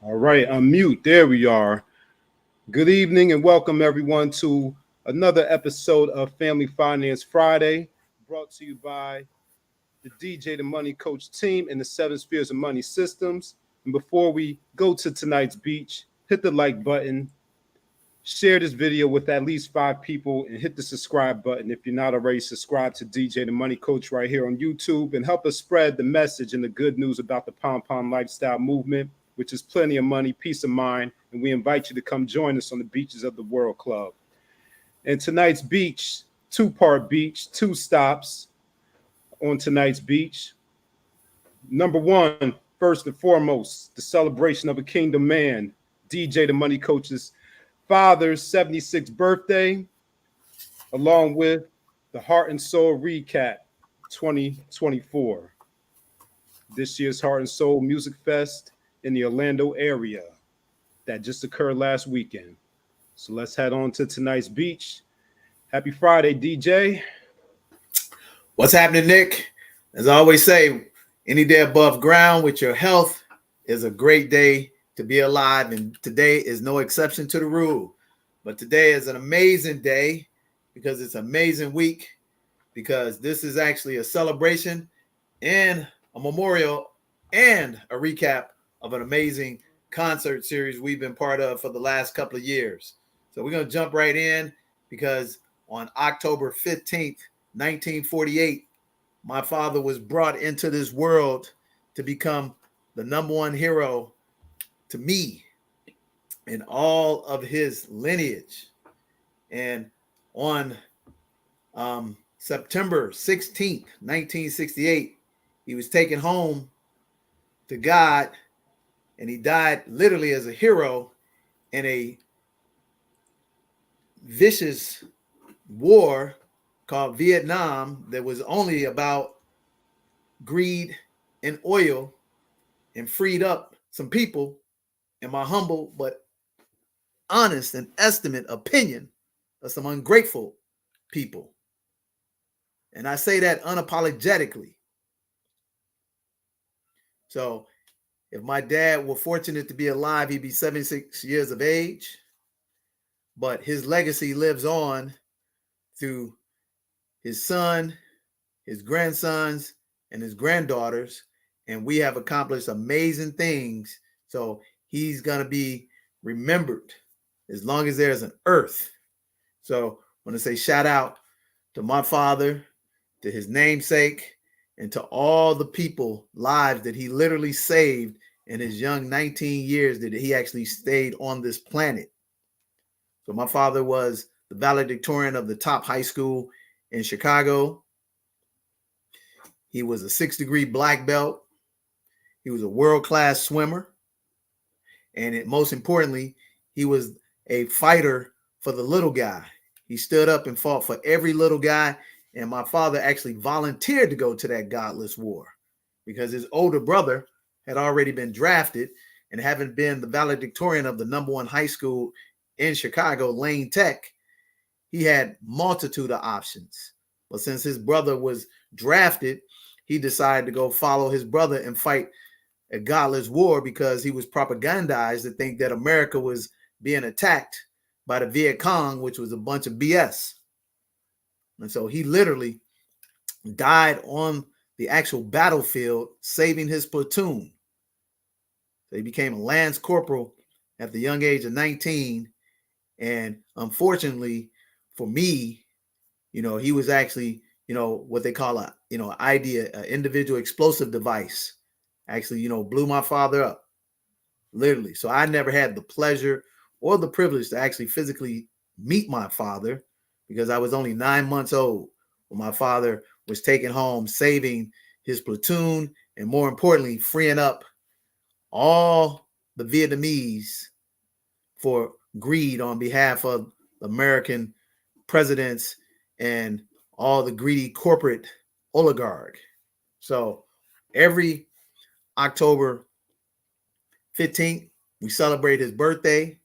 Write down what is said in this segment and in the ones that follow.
All right, unmute. There we are. Good evening and welcome everyone to another episode of Family Finance Friday, brought to you by the DJ the Money Coach team and the Seven Spheres of Money Systems. And before we go to tonight's beach, hit the like button, share this video with at least 5 people, and hit the subscribe button if you're not already subscribed to DJ the Money Coach right here on YouTube, and help us spread the message and the good news about the Pom Pom lifestyle movement, which is plenty of money, peace of mind, and we invite you to come join us on the beaches of the World Club. And tonight's beach, two-part beach, 2 stops on tonight's beach. Number one, first and foremost, the celebration of a kingdom man, DJ the Money Coach's father's 76th birthday, along with the Heart and Soul Recap 2024. This year's Heart and Soul Music Fest in the Orlando area that just occurred last weekend. So let's head on to tonight's beach. Happy Friday, DJ. What's happening, Nick? As I always say, any day above ground with your health is a great day to be alive, and today is no exception to the rule. But today is an amazing day because it's an amazing week, because this is actually a celebration and a memorial and a recap of an amazing concert series we've been part of for the last couple of years. So we're going to jump right in, because on October 15th, 1948, my father was brought into this world to become the number one hero to me in all of his lineage. And on September 16th, 1968, he was taken home to God, and he died literally as a hero in a vicious war called Vietnam that was only about greed and oil, and freed up some people, in my humble but honest and estimate opinion, of some ungrateful people. And I say that unapologetically. So if my dad were fortunate to be alive, he'd be 76 years of age. But his legacy lives on through his son, his grandsons, and his granddaughters. And we have accomplished amazing things. So he's going to be remembered as long as there's an earth. So I want to say shout out to my father, to his namesake, and to all the people, lives that he literally saved in his young 19 years that he actually stayed on this planet. So my father was the valedictorian of the top high school in Chicago. He was a 6-degree black belt. He was a world-class swimmer. And most importantly, he was a fighter for the little guy. He stood up and fought for every little guy. And my father actually volunteered to go to that godless war, because his older brother had already been drafted, and having been the valedictorian of the number one high school in Chicago, Lane Tech, he had multitude of options. But since his brother was drafted, he decided to go follow his brother and fight a godless war, because he was propagandized to think that America was being attacked by the Viet Cong, which was a bunch of BS. And so he literally died on the actual battlefield, saving his platoon. So he became a lance corporal at the young age of 19. And unfortunately for me, he was actually, what they call a, individual explosive device. Actually, blew my father up, literally. So I never had the pleasure or the privilege to actually physically meet my father, because I was only 9 months old when my father was taken home, saving his platoon, and more importantly, freeing up all the Vietnamese for greed on behalf of American presidents and all the greedy corporate oligarch. So every October 15th, we celebrate his birthday,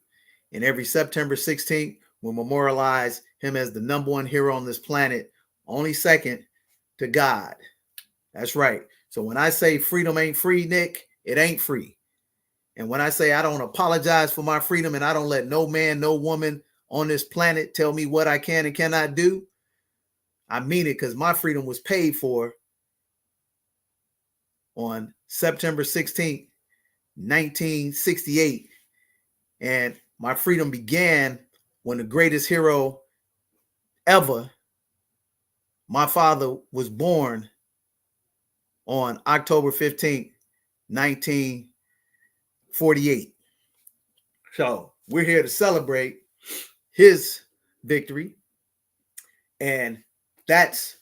and every September 16th, we memorialize him as the number one hero on this planet, only second to God. That's right. So when I say freedom ain't free, Nick, it ain't free. And when I say I don't apologize for my freedom and I don't let no man, no woman on this planet tell me what I can and cannot do, I mean it, because my freedom was paid for on September 16th, 1968. And my freedom began when the greatest hero ever, my father, was born on October 15th, 1948. So we're here to celebrate his victory. And that's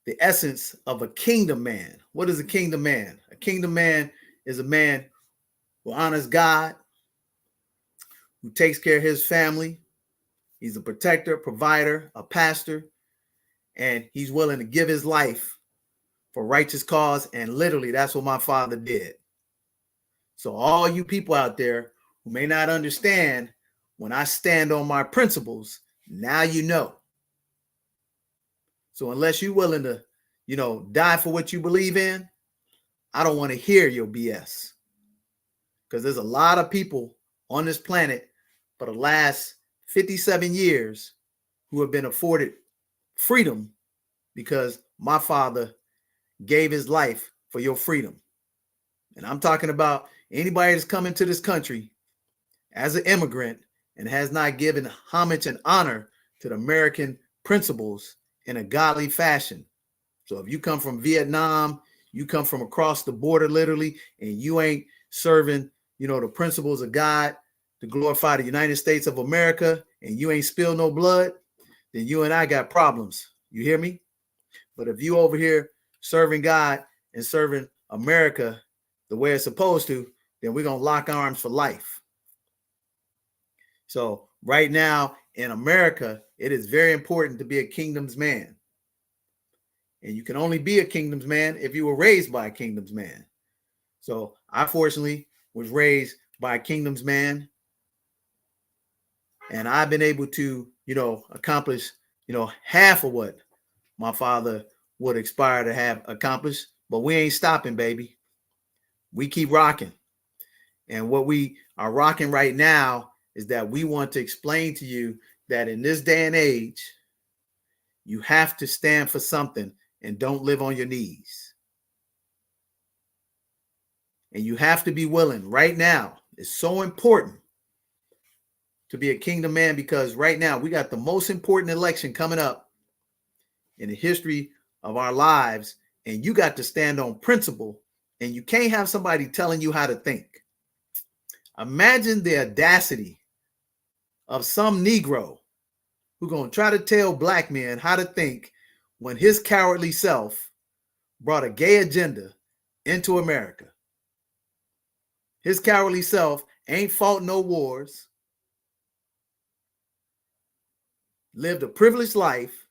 the essence of a kingdom man. What is a kingdom man? A kingdom man is a man who honors God, who takes care of his family. He's a protector, provider, a pastor, and he's willing to give his life for righteous cause. And literally, that's what my father did. So all you people out there who may not understand, when I stand on my principles, now you know. So unless you're willing to, die for what you believe in, I don't want to hear your BS. Because there's a lot of people on this planet for the last 57 years who have been afforded freedom because my father gave his life for your freedom. And I'm talking about anybody that's come into this country as an immigrant and has not given homage and honor to the American principles in a godly fashion. So if you come from Vietnam, you come from across the border literally, and you ain't serving, the principles of God to glorify the United States of America, and you ain't spilled no blood, then you and I got problems. You hear me? But if you over here serving God and serving America the way it's supposed to, then we're going to lock arms for life. So right now in America, it is very important to be a kingdom's man. And you can only be a kingdom's man if you were raised by a kingdom's man. So I fortunately was raised by a kingdom's man. And I've been able to, accomplish, half of what my father would aspire to have accomplished. But we ain't stopping, baby. We keep rocking. And what we are rocking right now is that we want to explain to you that in this day and age, you have to stand for something and don't live on your knees. And you have to be willing right now. It's so important to be a kingdom man, because right now we got the most important election coming up in the history of our lives. And you got to stand on principle, and you can't have somebody telling you how to think. Imagine the audacity of some Negro who's going to try to tell black men how to think when his cowardly self brought a gay agenda into America. His cowardly self ain't fought no wars, lived a privileged life,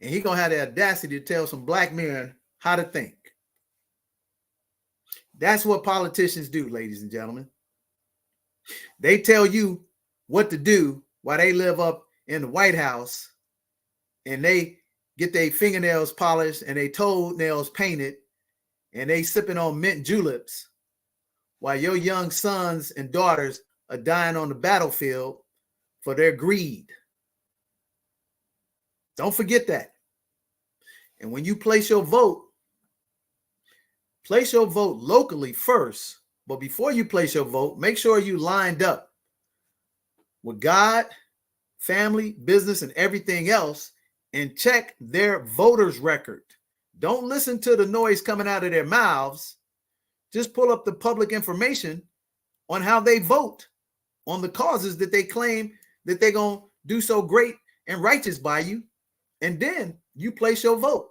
and he going to have the audacity to tell some black men how to think. That's what politicians do, ladies and gentlemen. They tell you what to do while they live up in the White House, and they get their fingernails polished and their toenails painted, and they sipping on mint juleps while your young sons and daughters are dying on the battlefield for their greed. Don't forget that. And when you place your vote locally first. But before you place your vote, make sure you lined up with God, family, business, and everything else, and check their voters record. Don't listen to the noise coming out of their mouths. Just pull up the public information on how they vote on the causes that they claim that they're going to do so great and righteous by you. And then you place your vote.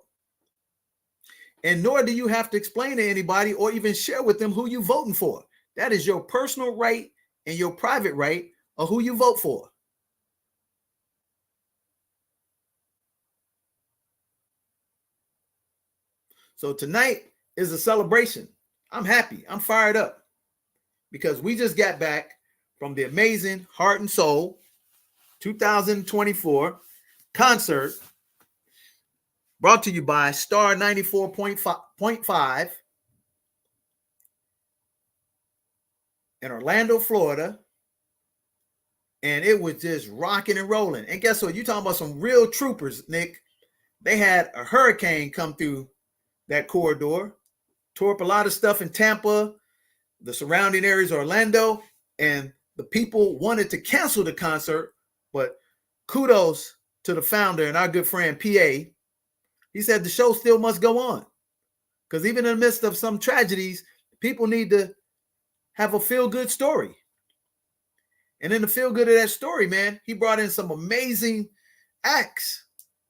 And nor do you have to explain to anybody or even share with them who you're voting for. That is your personal right and your private right of who you vote for. So tonight is a celebration. I'm happy. I'm fired up because we just got back from the amazing Heart and Soul 2024 concert brought to you by Star 94.5. in Orlando, Florida. And it was just rocking and rolling. And guess what? You talking about some real troopers, Nick. They had a hurricane come through that corridor, tore up a lot of stuff in Tampa, the surrounding areas of Orlando, and the people wanted to cancel the concert, but kudos to the founder and our good friend PA. He said the show still must go on, because even in the midst of some tragedies, people need to have a feel-good story. And in the feel-good of that story, man, he brought in some amazing acts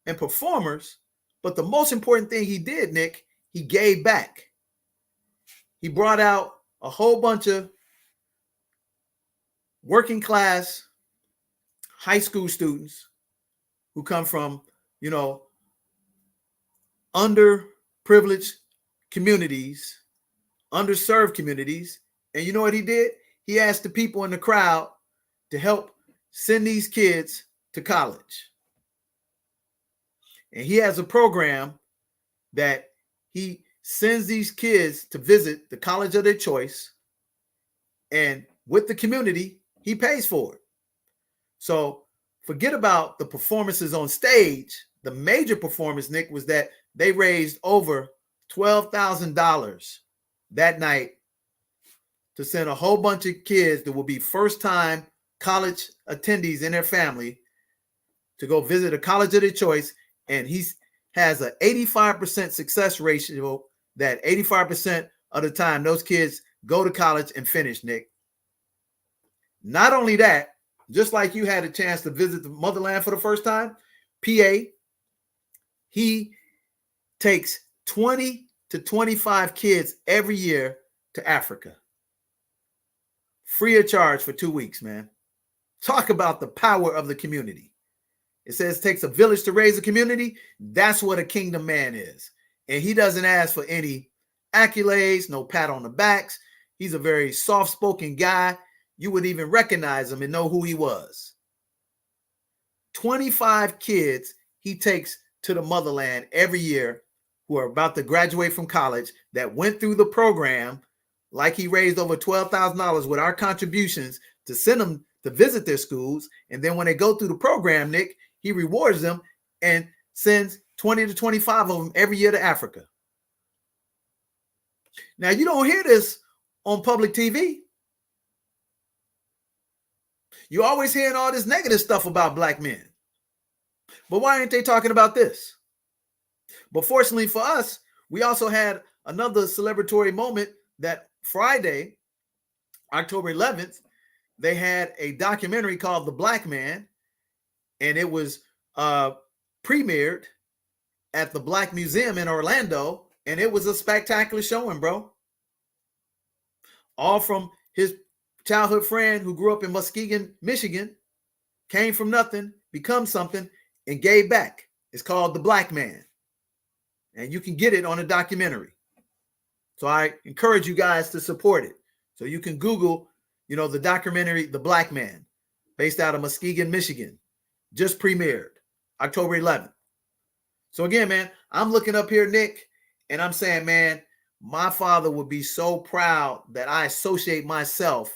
and performers, but the most important thing he did, Nick, he gave back. He brought out a whole bunch of working class high school students who come from, underprivileged communities, underserved communities. And you know what he did? He asked the people in the crowd to help send these kids to college. And he has a program that he sends these kids to visit the college of their choice. And with the community, he pays for it. So forget about the performances on stage. The major performance, Nick, was that they raised over $12,000 that night to send a whole bunch of kids that will be first-time college attendees in their family to go visit a college of their choice. And he has an 85% success ratio that 85% of the time those kids go to college and finish, Nick. Not only that, just like you had a chance to visit the motherland for the first time, PA, he takes 20 to 25 kids every year to Africa. Free of charge for 2 weeks, man. Talk about the power of the community. It says it takes a village to raise a community. That's what a kingdom man is. And he doesn't ask for any accolades, no pat on the backs. He's a very soft-spoken guy. You would even recognize him and know who he was. 25 kids he takes to the motherland every year who are about to graduate from college that went through the program, like he raised over $12,000 with our contributions to send them to visit their schools. And then when they go through the program, Nick, he rewards them and sends 20 to 25 of them every year to Africa. Now, you don't hear this on public TV. You're always hearing all this negative stuff about black men. But why aren't they talking about this? But fortunately for us, we also had another celebratory moment that Friday, October 11th, they had a documentary called The Black Man, and it was premiered at the Black Museum in Orlando, and it was a spectacular showing, bro. All from his childhood friend who grew up in Muskegon, Michigan, came from nothing, become something, and gave back. It's called The Black Man, and you can get it on a documentary. So I encourage you guys to support it. So you can Google, the documentary, The Black Man, based out of Muskegon, Michigan, just premiered October 11th. So again, man, I'm looking up here, Nick, and I'm saying, man, my father would be so proud that I associate myself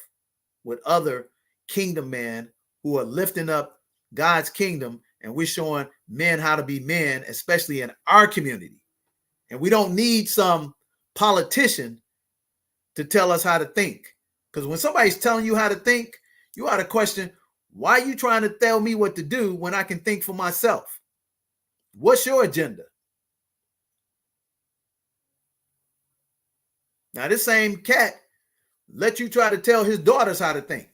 with other kingdom men who are lifting up God's kingdom, and we're showing men how to be men, especially in our community. And we don't need some politician to tell us how to think. Because when somebody's telling you how to think, you ought to question, why are you trying to tell me what to do when I can think for myself? What's your agenda? Now, this same cat let you try to tell his daughters how to think.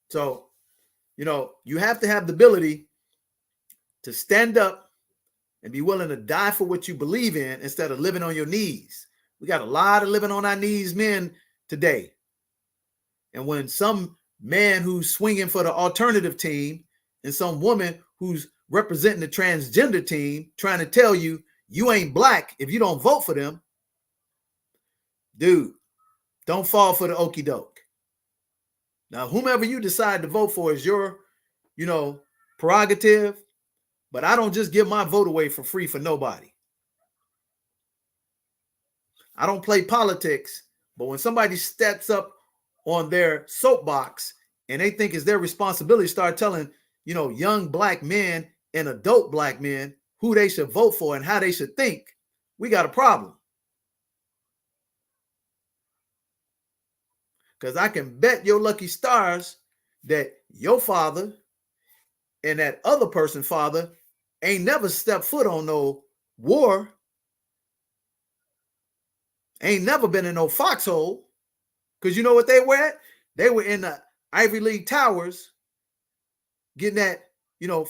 So, you have to have the ability to stand up and be willing to die for what you believe in instead of living on your knees. We got a lot of living on our knees men today. And when some man who's swinging for the alternative team and some woman who's representing the transgender team trying to tell you you ain't black if you don't vote for them, dude, don't fall for the okie doke. Now, whomever you decide to vote for is your, prerogative, but I don't just give my vote away for free for nobody. I don't play politics, but when somebody steps up on their soapbox and they think it's their responsibility to start telling, young black men and adult black men who they should vote for and how they should think, we got a problem. Because I can bet your lucky stars that your father and that other person's father ain't never stepped foot on no war, ain't never been in no foxhole. Because you know what they were at? They were in the Ivy League towers getting that,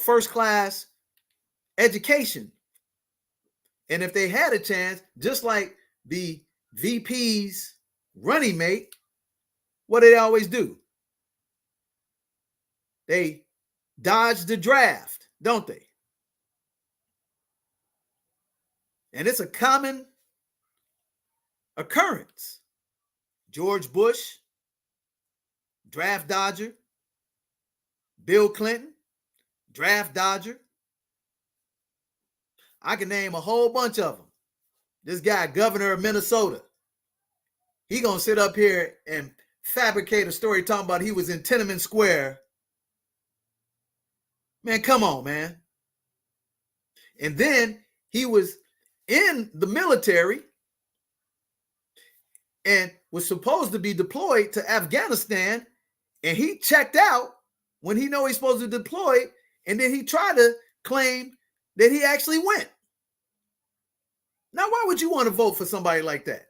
first class education. And if they had a chance, just like the VP's running mate, what do they always do? They dodge the draft, don't they? And it's a common occurrence. George Bush, draft dodger. Bill Clinton, draft dodger. I can name a whole bunch of them. This guy, governor of Minnesota, he gonna sit up here and fabricate a story talking about he was in Tiananmen Square. Man, come on, man. And then he was in the military and was supposed to be deployed to Afghanistan, and he checked out when he know he's supposed to deploy, and then he tried to claim that he actually went. Now, why would you want to vote for somebody like that?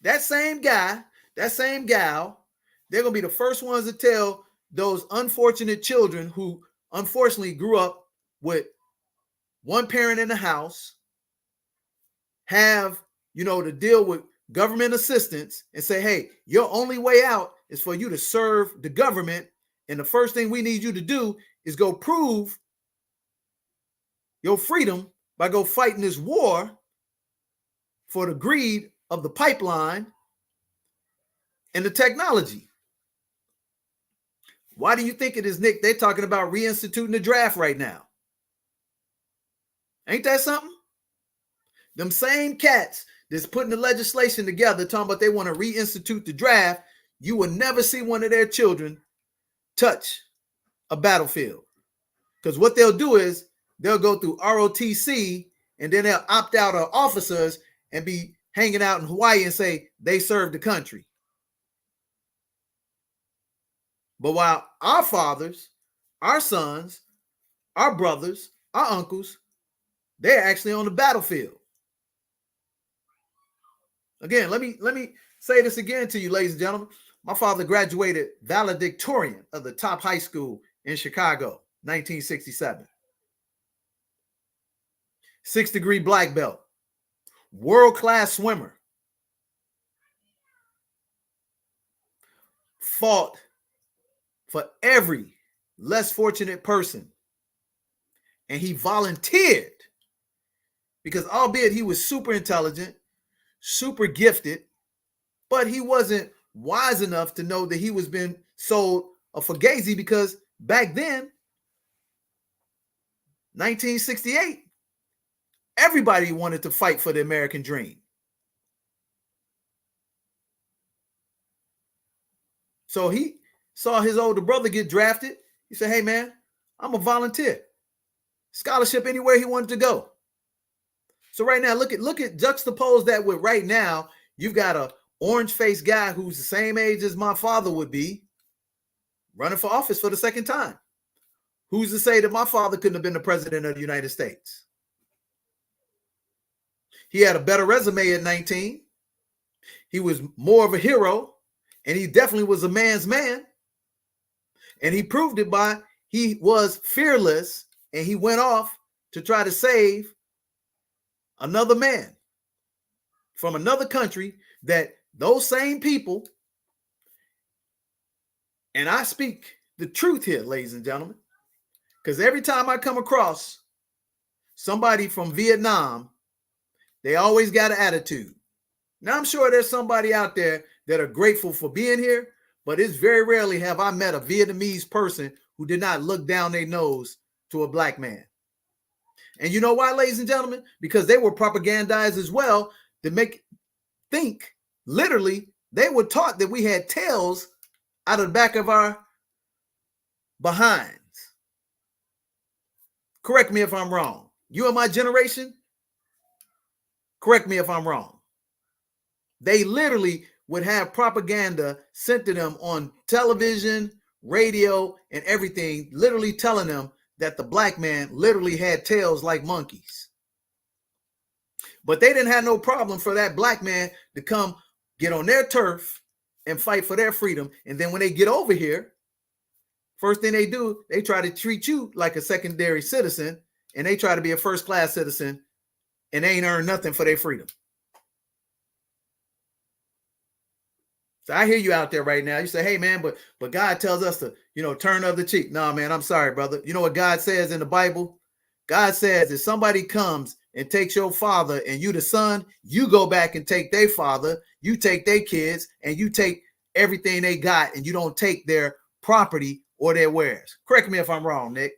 That same guy, that same gal, they're going to be the first ones to tell those unfortunate children who unfortunately grew up with one parent in the house, have, to deal with government assistance and say, hey, your only way out is for you to serve the government. And the first thing we need you to do is go prove your freedom by go fighting this war for the greed of the pipeline and the technology. Why do you think it is, Nick? They're talking about reinstituting the draft right now. Ain't that something? Them same cats that's putting the legislation together talking about they want to reinstitute the draft, you will never see one of their children touch a battlefield. Because what they'll do is they'll go through ROTC and then they'll opt out of officers and be hanging out in Hawaii and say they served the country. But while our fathers, our sons, our brothers, our uncles, they're actually on the battlefield. Again, let me say this again to you, ladies and gentlemen. My father graduated valedictorian of the top high school in Chicago, 1967. 6th-degree black belt, world-class swimmer, fought for every less fortunate person, and he volunteered because albeit he was super intelligent, super gifted, but he wasn't wise enough to know that he was being sold a fugazi, because back then, 1968, everybody wanted to fight for the American dream. So he saw his older brother get drafted. He said, hey, man, I'm a volunteer. Scholarship anywhere he wanted to go. So right now, look at juxtapose that with right now, you've got a orange-faced guy who's the same age as my father would be, running for office for the second time. Who's to say that my father couldn't have been the president of the United States? He had a better resume at 19. He was more of a hero, and he definitely was a man's man. And he proved it by he was fearless, and he went off to try to save another man from another country that those same people, and I speak the truth here, ladies and gentlemen, because every time I come across somebody from Vietnam, they always got an attitude. Now, I'm sure there's somebody out there that are grateful for being here, but it's very rarely have I met a Vietnamese person who did not look down their nose to a black man. And you know why, ladies and gentlemen? Because they were propagandized as well to think, literally, they were taught that we had tails out of the back of our behinds. Correct me if I'm wrong. You and my generation, correct me if I'm wrong. They literally would have propaganda sent to them on television, radio, and everything, literally telling them that the black man literally had tails like monkeys. But they didn't have no problem for that black man to come get on their turf and fight for their freedom. And then when they get over here, first thing they do, they try to treat you like a secondary citizen, and they try to be a first-class citizen, and they ain't earned nothing for their freedom. So I hear you out there right now. You say, hey, man, but God tells us to, turn the other cheek. No, man, I'm sorry, brother. You know what God says in the Bible? God says if somebody comes and takes your father and you the son, you go back and take their father, you take their kids, and you take everything they got, and you don't take their property or their wares. Correct me if I'm wrong, Nick.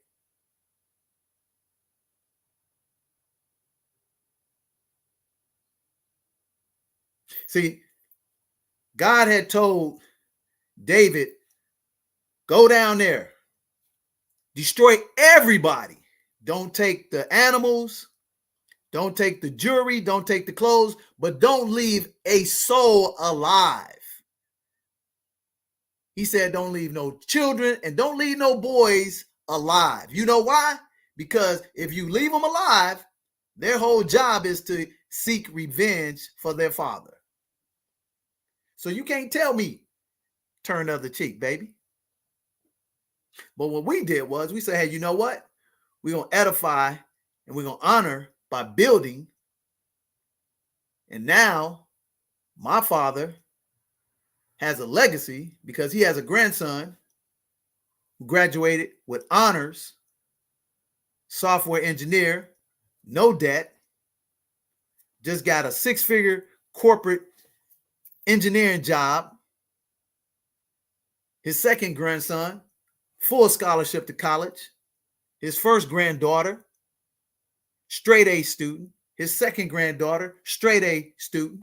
See, God had told David, go down there, destroy everybody. Don't take the animals, don't take the jewelry, don't take the clothes, but don't leave a soul alive. He said, don't leave no children and don't leave no boys alive. You know why? Because if you leave them alive, their whole job is to seek revenge for their father. So you can't tell me, turn the other cheek, baby. But what we did was we said, hey, you know what? We're going to edify and we're going to honor by building. And now my father has a legacy because he has a grandson who graduated with honors, software engineer, no debt, just got a 6-figure corporate engineering job. His second grandson, full scholarship to college. His first granddaughter, straight A student. His second granddaughter, straight A student.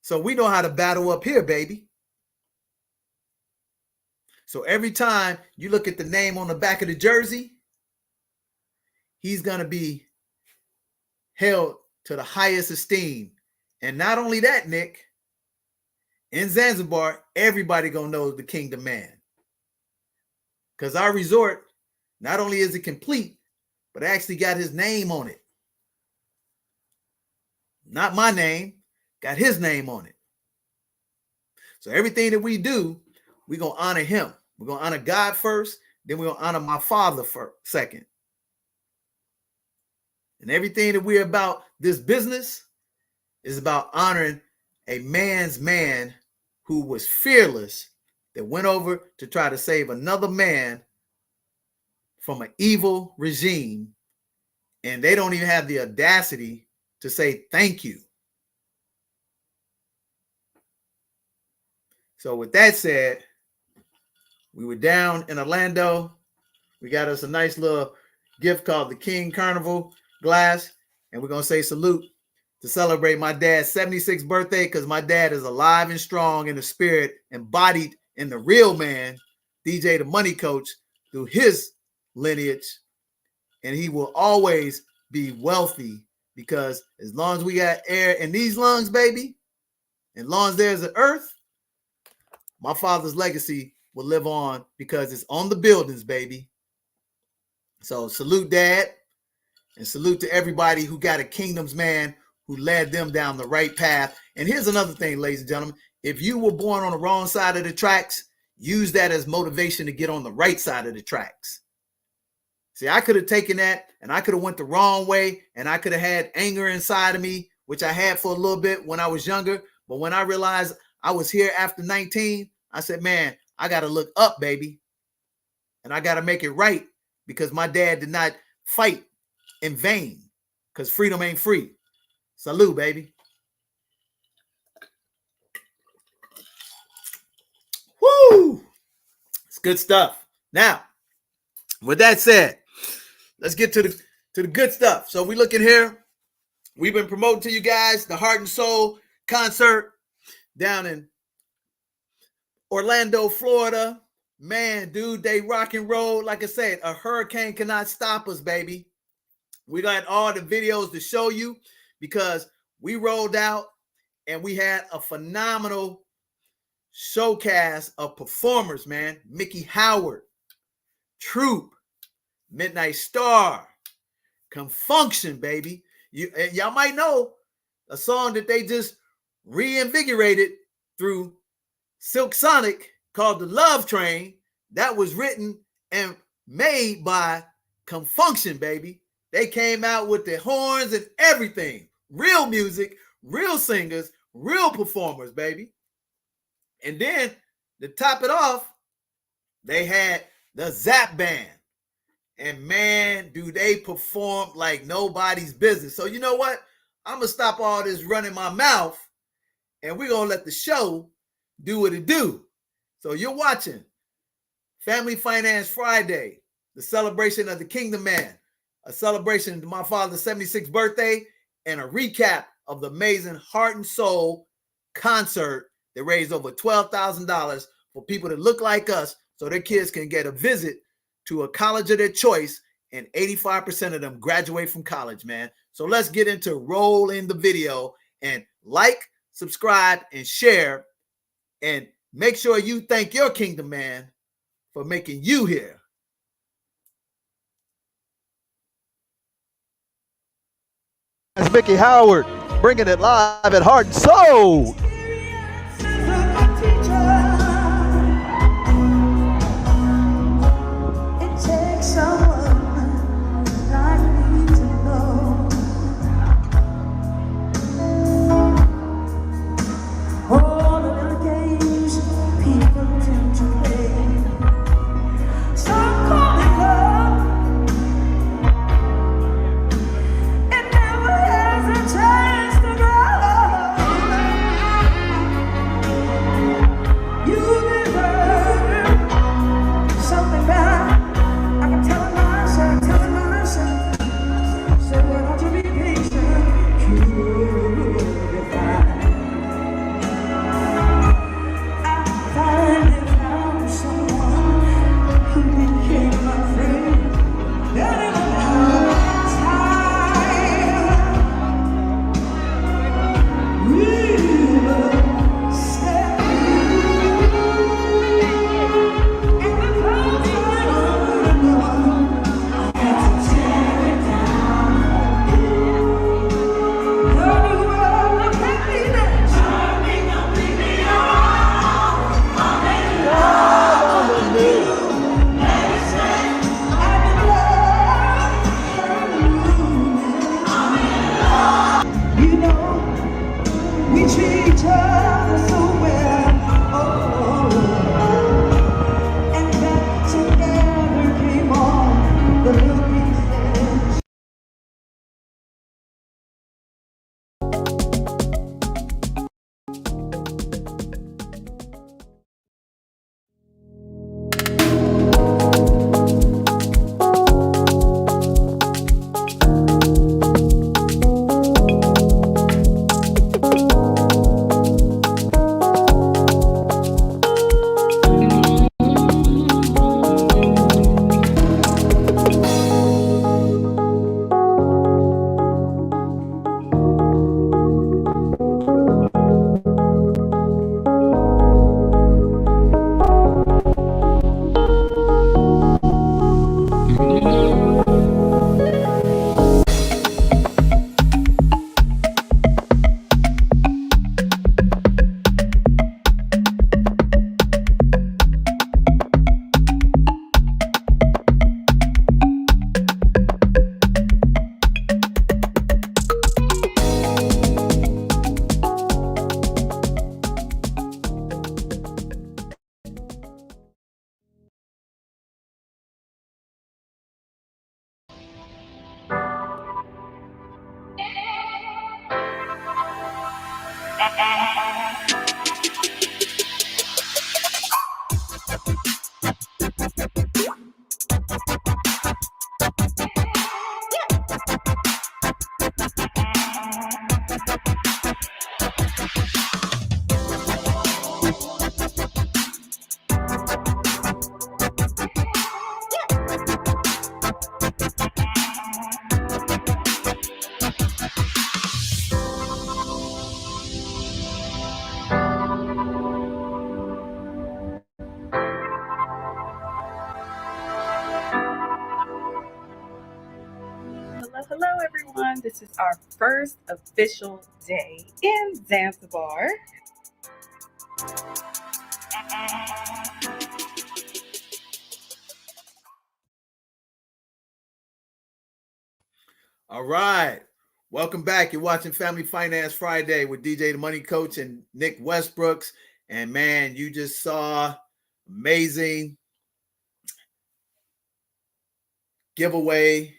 So we know how to battle up here, baby. So every time you look at the name on the back of the jersey, he's going to be held to the highest esteem. And not only that, Nick, in Zanzibar, everybody going to know the Kingdom Man. Because our resort, not only is it complete, but actually got his name on it. Not my name, got his name on it. So everything that we do, we're going to honor him. We're going to honor God first, then we're going to honor my father second. And everything that we're about, this business, is about honoring a man's man who was fearless, that went over to try to save another man from an evil regime, and they don't even have the audacity to say thank you. So with that said, we were down in Orlando. We got us a nice little gift called the King Carnival glass, and we're going to say salute to celebrate my dad's 76th birthday, because my dad is alive and strong in the spirit, embodied in the real man, DJ the Money Coach, through his lineage, and he will always be wealthy, because as long as we got air in these lungs, baby, as long as there's an earth, my father's legacy will live on, because it's on the buildings, baby. So salute, Dad, and salute to everybody who got a Kingdom's man who led them down the right path. And here's another thing, ladies and gentlemen. If you were born on the wrong side of the tracks, use that as motivation to get on the right side of the tracks. See, I could have taken that and I could have went the wrong way, and I could have had anger inside of me, which I had for a little bit when I was younger. But when I realized I was here after 19, I said, man, I got to look up, baby. And I got to make it right, because my dad did not fight in vain, because freedom ain't free. Salute, baby. Woo! It's good stuff. Now, with that said, let's get to to the good stuff. So we looking here. We've been promoting to you guys the Heart and Soul concert down in Orlando, Florida. Man, dude, they rock and roll. Like I said, a hurricane cannot stop us, baby. We got all the videos to show you because we rolled out and we had a phenomenal showcast of performers, man. Mickey Howard, Troop, Midnight Star, Confunction, baby. Y'all might know a song that they just reinvigorated through Silk Sonic called The Love Train. That was written and made by Confunction, baby. They came out with the horns and everything. Real music, real singers, real performers, baby. And then to top it off, they had the Zap Band. And man, do they perform like nobody's business. So you know what? I'm going to stop all this running my mouth and we're going to let the show do what it do. So you're watching Family Finance Friday, the celebration of the Kingdom Man, a celebration of my father's 76th birthday, and a recap of the amazing Heart and Soul concert that raised over $12,000 for people that look like us so their kids can get a visit to a college of their choice, and 85% of them graduate from college, man. So let's get into rolling the video and like, subscribe, and share, and make sure you thank your Kingdom Man for making you here. It's Mickey Howard bringing it live at Heart and Soul. everyone. This is our first official day in Zanzibar. All right. Welcome back. You're watching Family Finance Friday with DJ the Money Coach and Nick Westbrooks. And man, you just saw amazing giveaway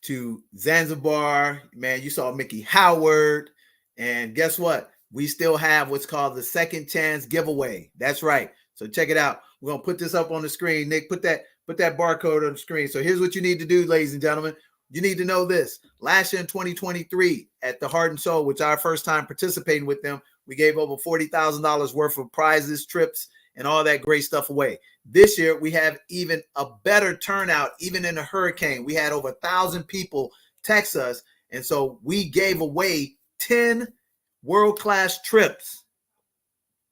to Zanzibar. Man, you saw Mickey Howard. And guess what? We still have what's called the second chance giveaway. That's right. So check it out. We're going to put this up on the screen. Nick, put that barcode on the screen. So here's what you need to do, ladies and gentlemen. You need to know this. Last year in 2023 at the Heart and Soul, which our first time participating with them, we gave over $40,000 worth of prizes, trips, and all that great stuff away. This year, we have even a better turnout, even in a hurricane. We had over 1,000 people text us, and so we gave away 10 world-class trips.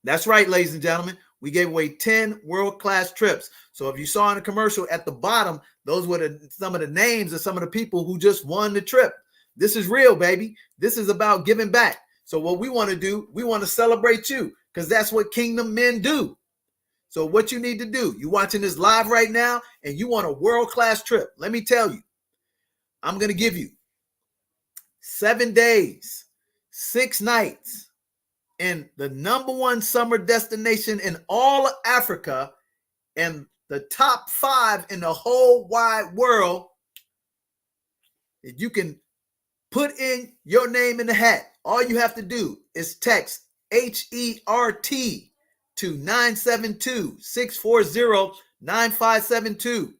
That's right, ladies and gentlemen. We gave away 10 world-class trips. So if you saw in the commercial at the bottom, those were some of the names of some of the people who just won the trip. This is real, baby. This is about giving back. So what we want to do, we want to celebrate you because that's what kingdom men do. So what you need to do, you're watching this live right now and you want a world-class trip. Let me tell you, I'm going to give you 7 days, 6 nights in the #1 summer destination in all of Africa and the top 5 in the whole wide world. You can put in your name in the hat. All you have to do is text HERT to 972-640-9572.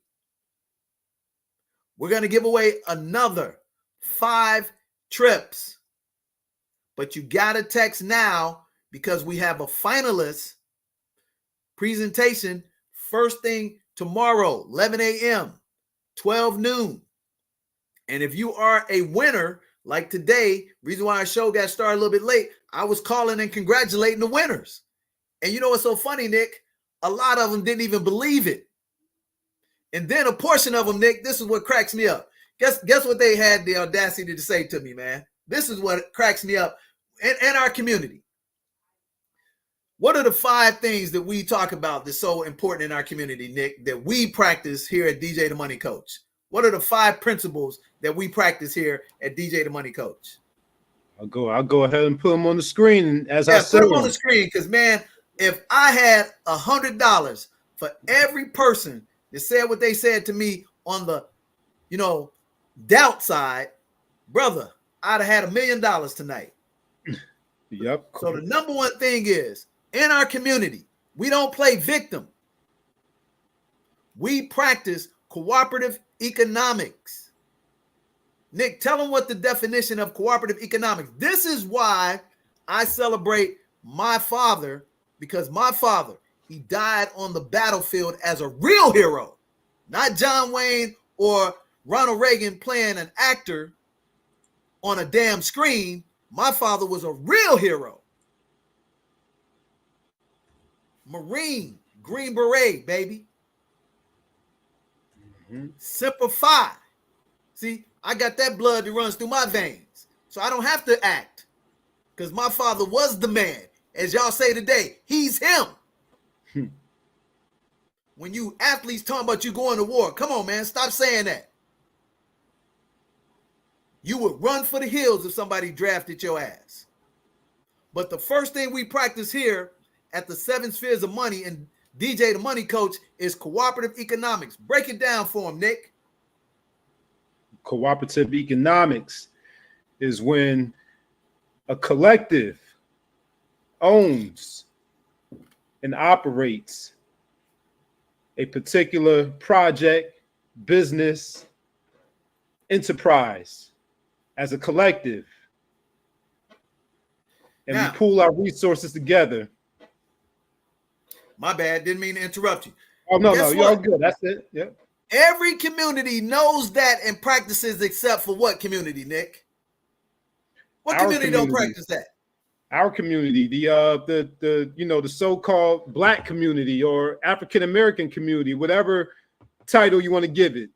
We're going to give away another 5 trips. But you got to text now because we have a finalist presentation first thing tomorrow, 11 a.m., 12 noon. And if you are a winner, like today, reason why our show got started a little bit late, I was calling and congratulating the winners. And you know what's so funny, Nick? A lot of them didn't even believe it. And then a portion of them, Nick, this is what cracks me up. Guess what they had the audacity to say to me, man? This is what cracks me up in our community. What are the 5 things that we talk about that's so important in our community, Nick, that we practice here at DJ the Money Coach? What are the 5 principles that we practice here at DJ the Money Coach? I'll go ahead and put them on the screen as I said. Put them on the screen because, man, if I had $100 for every person that said what they said to me on the, doubt side, brother, I'd have had $1 million tonight. Yep. So the #1 thing is, in our community, we don't play victim. We practice cooperative economics. Nick, tell them what the definition of cooperative economics. This is why I celebrate my father, because my father, he died on the battlefield as a real hero, not John Wayne or Ronald Reagan playing an actor on a damn screen. My father was a real hero. Marine, Green Beret, baby. Semper Fi. See, I got that blood that runs through my veins. So I don't have to act because my father was the man. As y'all say today, he's him. When you athletes talking about you going to war, come on, man, stop saying that. You would run for the hills if somebody drafted your ass. But the first thing we practice here at the 7 Spheres of Money and DJ the Money Coach is cooperative economics. Break it down for him, Nick. Cooperative economics is when a collective owns and operates a particular project, business, enterprise as a collective. And we pool our resources together. My bad. Didn't mean to interrupt you. Oh, no, you're all good. That's it. Yep. Every community knows that and practices except for what community, Nick? What community don't practice that? Our community, the so-called Black community or African American community, whatever title you want to give it.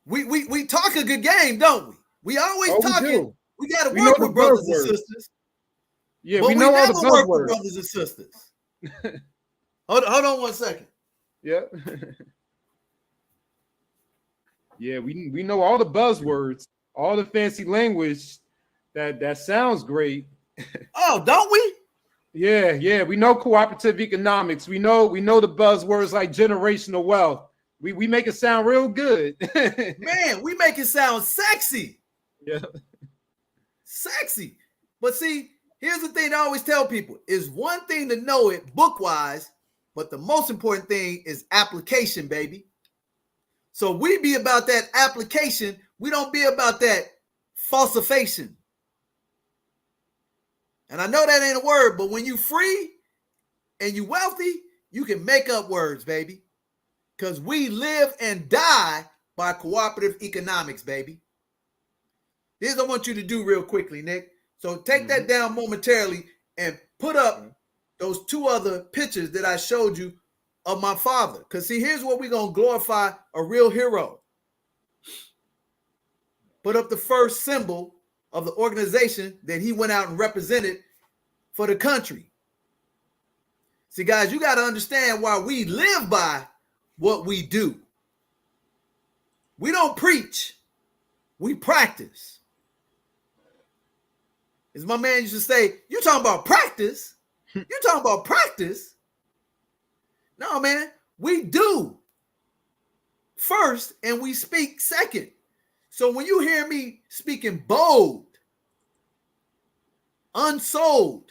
We talk a good game, don't we? We always Oh, we talking. do. We got to We know work the with brothers and buzzwords. sisters. Yeah, But we we know all never the work with buzzwords. brothers and sisters. Hold on 1 second. Yeah. Yeah, we know all the buzzwords, all the fancy language that sounds great. Oh, don't we? Yeah, we know cooperative economics. We know the buzzwords like generational wealth. We make it sound real good. Man, we make it sound sexy. Yeah. Sexy. But see, here's the thing I always tell people. It's one thing to know it book-wise, but the most important thing is application, baby. So we be about that application. We don't be about that falsification. And I know that ain't a word, but when you free and you wealthy, you can make up words, baby. Because we live and die by cooperative economics, baby. Here's what I want you to do real quickly, Nick. So take that down momentarily and put up those 2 other pictures that I showed you of my father. Because see, here's what we're going to glorify a real hero. Put up the first symbol of the organization that he went out and represented for the country. See, guys, you got to understand why we live by what we do. We don't preach. We practice. As my man used to say, you talking about practice? You talking about practice? No, man, we do first and we speak second. So when you hear me speaking bold, unsold,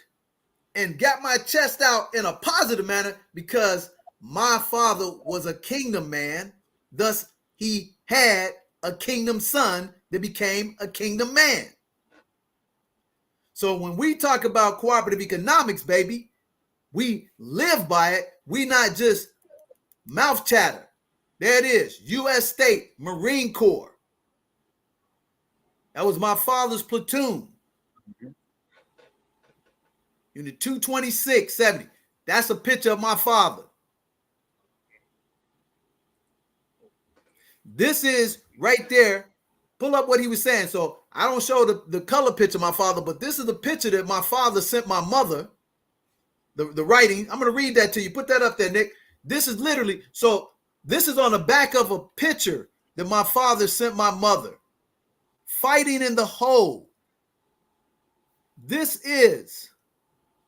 and got my chest out in a positive manner because my father was a kingdom man, thus he had a kingdom son that became a kingdom man. So when we talk about cooperative economics, baby, we live by it. We not just mouth chatter. There it is, U.S. State Marine Corps. That was my father's platoon. Unit 22670. That's a picture of my father. This is right there. Pull up what he was saying. So I don't show the color picture of my father, but this is the picture that my father sent my mother. The writing. I'm going to read that to you. Put that up there, Nick. This is literally, so this is on the back of a picture that my father sent my mother. Fighting in the hole. This is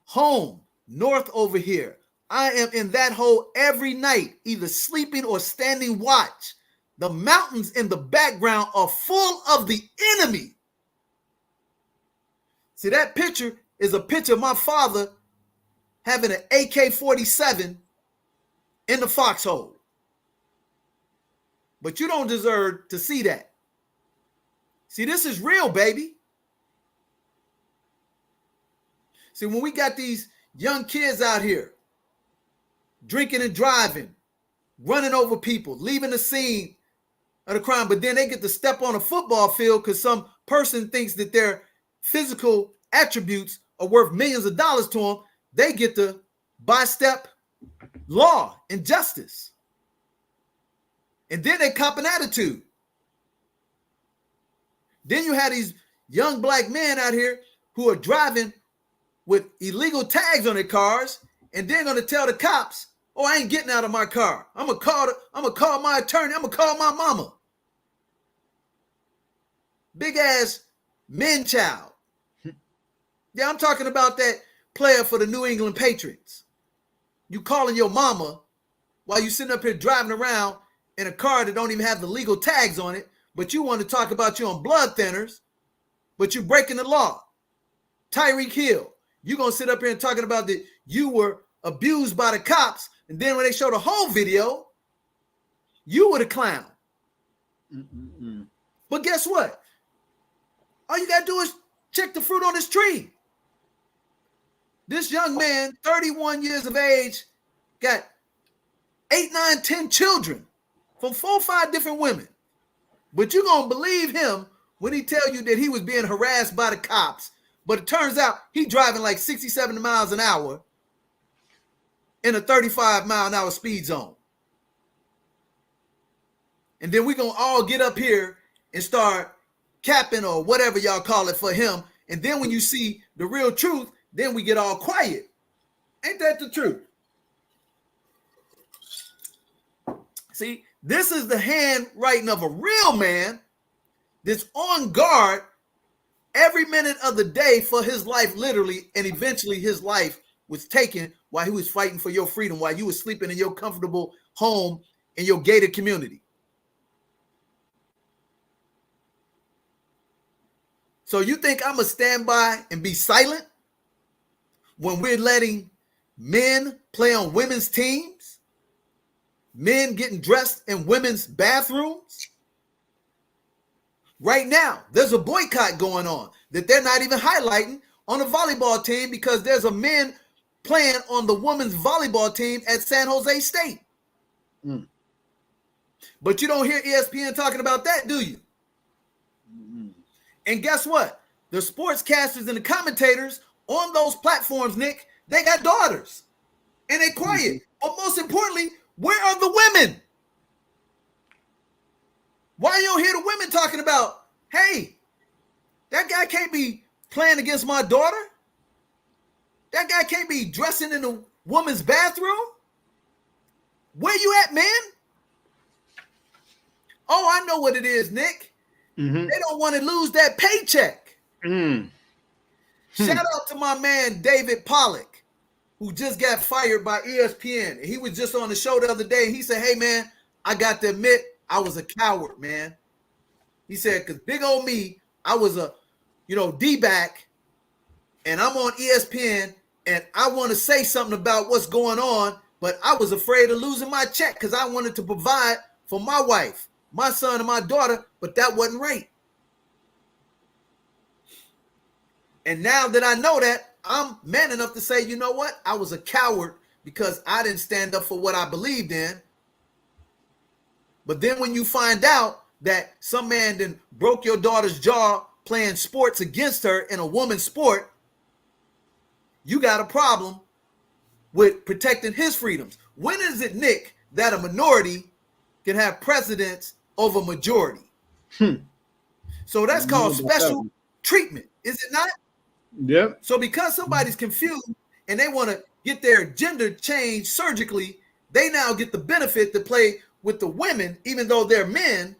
home, north over here. I am in that hole every night, either sleeping or standing watch. The mountains in the background are full of the enemy. See, that picture is a picture of my father having an AK-47 in the foxhole. But you don't deserve to see that. See, this is real, baby. See, when we got these young kids out here drinking and driving, running over people, leaving the scene of the crime, but then they get to step on a football field because some person thinks that their physical attributes are worth millions of dollars to them, they get to by-step law and justice. And then they cop an attitude. Then you have these young black men out here who are driving with illegal tags on their cars, and they're going to tell the cops, oh, I ain't getting out of my car. I'm going to call my attorney. I'm going to call my mama. Big ass men child. Yeah, I'm talking about that player for the New England Patriots. You calling your mama while you sitting up here driving around in a car that don't even have the legal tags on it, but you want to talk about you on blood thinners, but you're breaking the law. Tyreek Hill, you're going to sit up here and talking about that you were abused by the cops, and then when they show the whole video, you were the clown. But guess what? All you got to do is check the fruit on this tree. This young man, 31 years of age, got 8, 9, 10 children from 4 or 5 different women. But you're going to believe him when he tell you that he was being harassed by the cops. But it turns out he driving like 67 miles an hour in a 35 mile an hour speed zone. And then we're going to all get up here and start capping or whatever y'all call it for him. And then when you see the real truth, then we get all quiet. Ain't that the truth? See, this is the handwriting of a real man that's on guard every minute of the day for his life, literally, and eventually his life was taken while he was fighting for your freedom, while you were sleeping in your comfortable home in your gated community. So you think I'm going to stand by and be silent when we're letting men play on women's teams? Men getting dressed in women's bathrooms? Right now, there's a boycott going on that they're not even highlighting on the volleyball team because there's a men playing on the women's volleyball team at San Jose State. Mm. But you don't hear ESPN talking about that, do you? Mm. And guess what? The sportscasters and the commentators on those platforms, Nick, they got daughters and they quiet. But most importantly, where are the women? Why you don't hear the women talking about, hey, that guy can't be playing against my daughter? That guy can't be dressing in a woman's bathroom? Where you at, man? Oh, I know what it is, Nick. Mm-hmm. They don't want to lose that paycheck. Mm. Shout out to my man, David Pollack, who just got fired by ESPN. He was just on the show the other day. He said, hey, man, I got to admit, I was a coward, man. He said, because big old me, I was a, D-back, and I'm on ESPN, and I want to say something about what's going on, but I was afraid of losing my check because I wanted to provide for my wife, my son, and my daughter, but that wasn't right. And now that I know that, I'm man enough to say, you know what? I was a coward because I didn't stand up for what I believed in. But then when you find out that some man then broke your daughter's jaw playing sports against her in a woman's sport, you got a problem with protecting his freedoms. When is it, Nick, that a minority can have precedence over majority? So that's called special treatment, is it not? Yep. So because somebody's confused and they want to get their gender changed surgically, they now get the benefit to play with the women, even though they're men,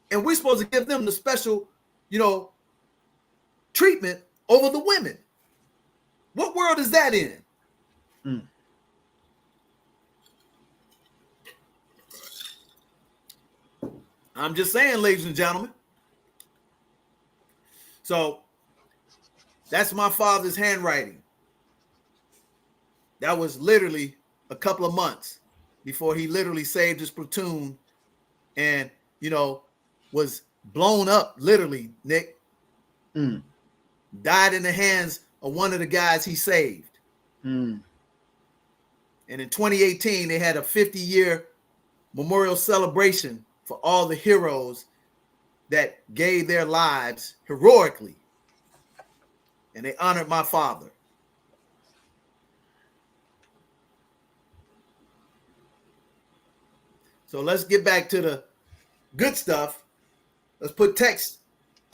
and we're supposed to give them the special, treatment over the women. What world is that in? Mm. I'm just saying, ladies and gentlemen. So that's my father's handwriting. That was literally a couple of months before he literally saved his platoon and, was blown up, literally, Nick. Mm. Died in the hands of one of the guys he saved. Mm. And in 2018, they had a 50-year memorial celebration for all the heroes that gave their lives heroically. And they honored my father. So let's get back to the good stuff. Let's put text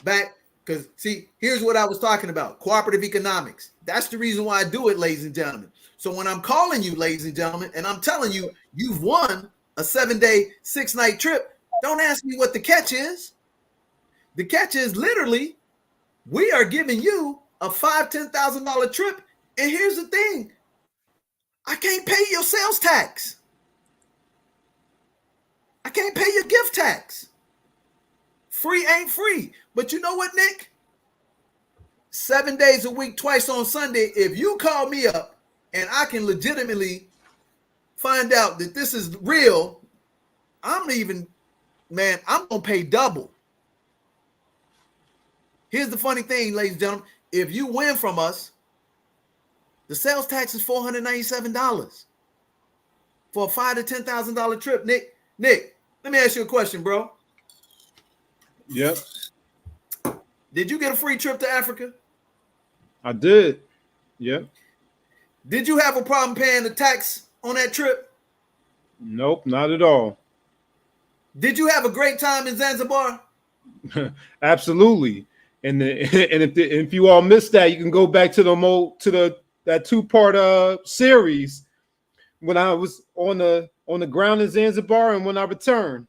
back because, see, here's what I was talking about. Cooperative economics. That's the reason why I do it, ladies and gentlemen. So when I'm calling you, ladies and gentlemen, and I'm telling you, you've won a 7-day, 6-night trip, don't ask me what the catch is. The catch is literally we are giving you a $5,000, $10,000 trip. And here's the thing. I can't pay your sales tax. I can't pay your gift tax. Free ain't free. But you know what, Nick? 7 days a week, twice on Sunday, if you call me up and I can legitimately find out that this is real, I'm going to pay double. Here's the funny thing, ladies and gentlemen. If you win from us, the sales tax is $497 for a $5,000 to $10,000 trip. Nick, let me ask you a question, bro. Yep. Did you get a free trip to Africa? I did. Yep. Did you have a problem paying the tax on that trip? Nope, not at all. Did you have a great time in Zanzibar? Absolutely. And if you all missed that, you can go back to that 2-part series when I was on the ground in Zanzibar and when I returned.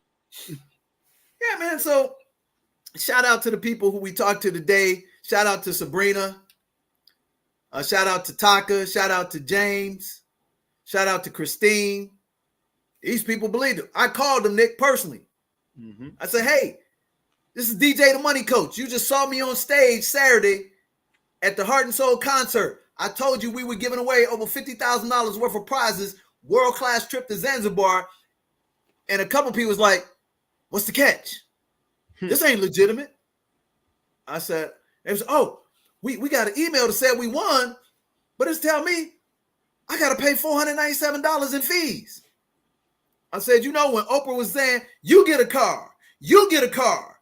Yeah, man. So shout out to the people who we talked to today. Shout out to Sabrina. Shout out to Taaka. Shout out to James. Shout out to Christine. These people believed it. I called them, Nick, personally. Mm-hmm. I said, hey, this is DJ the Money Coach. You just saw me on stage Saturday at the Heart and Soul concert. I told you we were giving away over $50,000 worth of prizes, world-class trip to Zanzibar. And a couple people was like, what's the catch? This ain't legitimate. I said, it was, we got an email that said we won, but it's telling me I got to pay $497 in fees. I said, when Oprah was saying, you get a car, you get a car.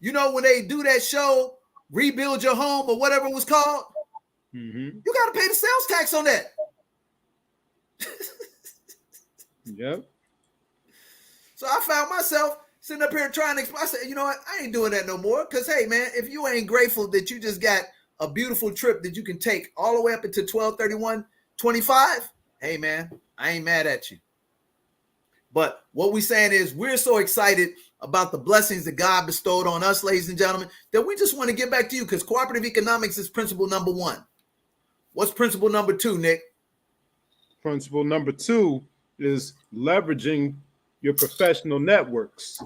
When they do that show, Rebuild Your Home or whatever it was called, you got to pay the sales tax on that. Yep. So I found myself sitting up here trying to explain. I said, you know what? I ain't doing that no more. Because, hey, man, if you ain't grateful that you just got a beautiful trip that you can take all the way up into 12/31/25, hey, man, I ain't mad at you. But what we're saying is we're so excited about the blessings that God bestowed on us, ladies and gentlemen, that we just want to get back to you because cooperative economics is principle number 1. What's principle number 2, Nick? Principle number 2 is leveraging your professional networks.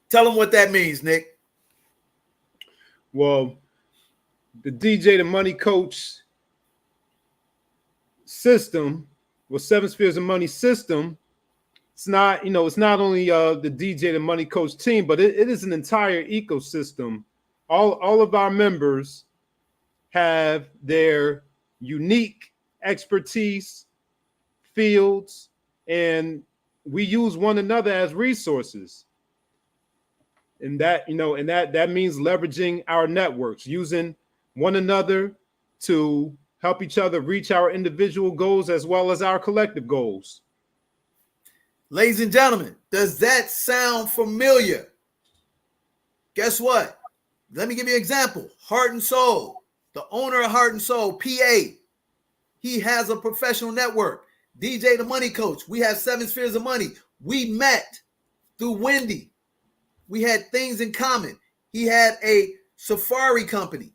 Tell them what that means, Nick. Well, the DJ the Money Coach system, Seven Spheres of Money system, it's not only the DJ the Money Coach team, but it is an entire ecosystem. All of our members have their unique expertise, fields, and we use one another as resources. And that means leveraging our networks, using one another to help each other reach our individual goals as well as our collective goals. Ladies and gentlemen, does that sound familiar? Guess what? Let me give you an example. Heart and Soul, the owner of Heart and Soul, PA, he has a professional network. DJ the Money Coach, we have 7 Spheres of Money. We met through Wendy. We had things in common. He had a safari company.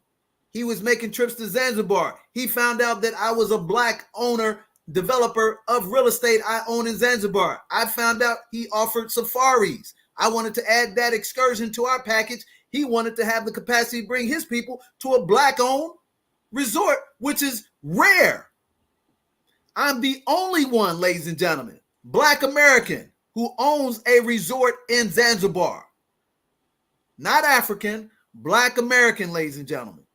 He was making trips to Zanzibar. He found out that I was a Black owner, developer of real estate I own in Zanzibar. I found out he offered safaris. I wanted to add that excursion to our package. He wanted to have the capacity to bring his people to a Black-owned resort, which is rare. I'm the only one, ladies and gentlemen, Black American who owns a resort in Zanzibar. Not African, Black American, ladies and gentlemen.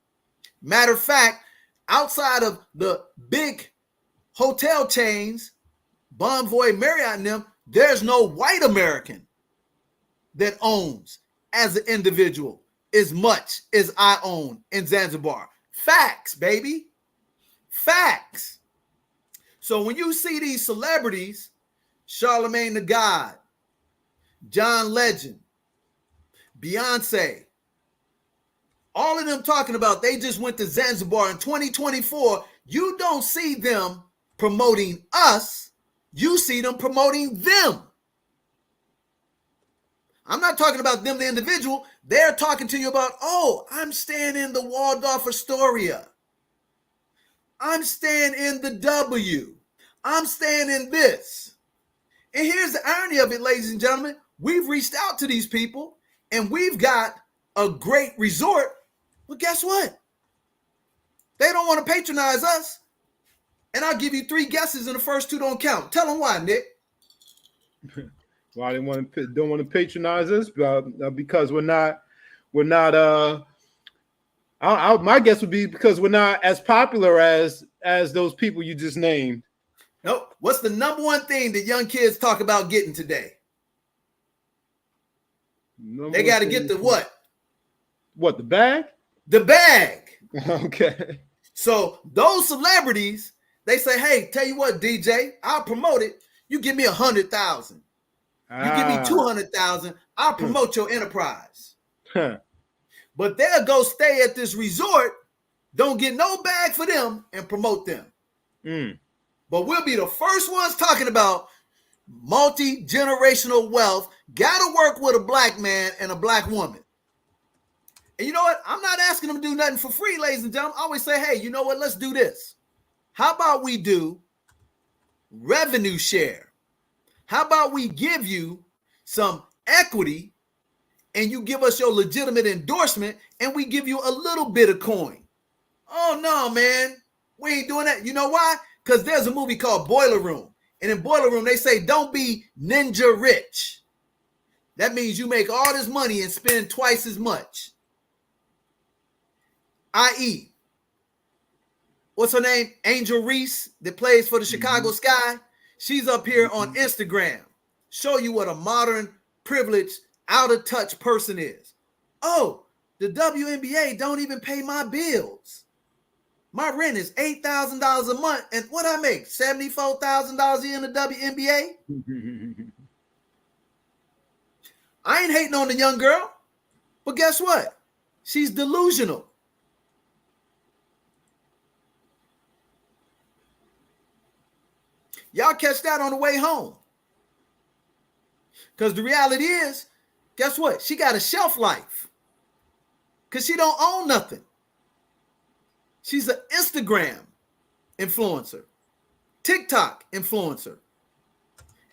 Matter of fact, outside of the big hotel chains, Bonvoy, Marriott, and them, there's no white American that owns as an individual as much as I own in Zanzibar. Facts, baby. Facts. So when you see these celebrities, Charlemagne the God, John Legend, Beyonce, all of them talking about they just went to Zanzibar in 2024, you don't see them promoting us, you see them promoting them. I'm not talking about them, the individual. They're talking to you about, I'm staying in the Waldorf Astoria. I'm staying in the W. I'm staying in this. And here's the irony of it, ladies and gentlemen. We've reached out to these people and we've got a great resort. Well, guess what? They don't want to patronize us. And I'll give you 3 guesses and the first 2 don't count. Tell them why, Nick. Why they don't want to patronize us? Because we're not. My guess would be because we're not as popular as those people you just named. Nope. What's the number one thing that young kids talk about getting today? They got to get the what? What, the bag? The bag. Okay. So those celebrities, they say, hey, tell you what, DJ, I'll promote it. You give me 100,000. You give me 200,000. I'll promote your enterprise. Huh. But they'll go stay at this resort, don't get no bag for them, and promote them. Mm. But we'll be the first ones talking about multi-generational wealth. Gotta work with a black man and a black woman. And you know what? I'm not asking them to do nothing for free, ladies and gentlemen. I always say, hey, you know what? Let's do this. How about we do revenue share? How about we give you some equity and you give us your legitimate endorsement and we give you a little bit of coin? Oh, no, man. We ain't doing that. You know why? Because there's a movie called Boiler Room. And in Boiler Room, they say, don't be ninja rich. That means you make all this money and spend twice as much. I.e., what's her name? Angel Reese that plays for the Chicago Sky. She's up here on Instagram. Show you what a modern, privileged, out of touch person is. Oh, the WNBA don't even pay my bills. My rent is $8,000 a month. And what I make? $74,000 a year in the WNBA? I ain't hating on the young girl. But guess what? She's delusional. Y'all catch that on the way home. Because the reality is, guess what? She got a shelf life. Because she don't own nothing. She's an Instagram influencer, TikTok influencer.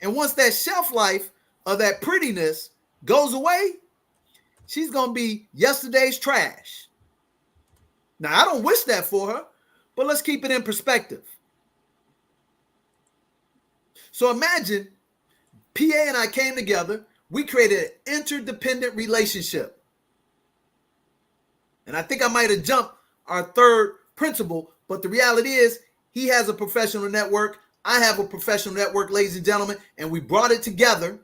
And once that shelf life of that prettiness goes away, she's going to be yesterday's trash. Now, I don't wish that for her, but let's keep it in perspective. So imagine PA and I came together. We created an interdependent relationship. And I think I might have jumped our third principle, but the reality is he has a professional network. I have a professional network, ladies and gentlemen, and we brought it together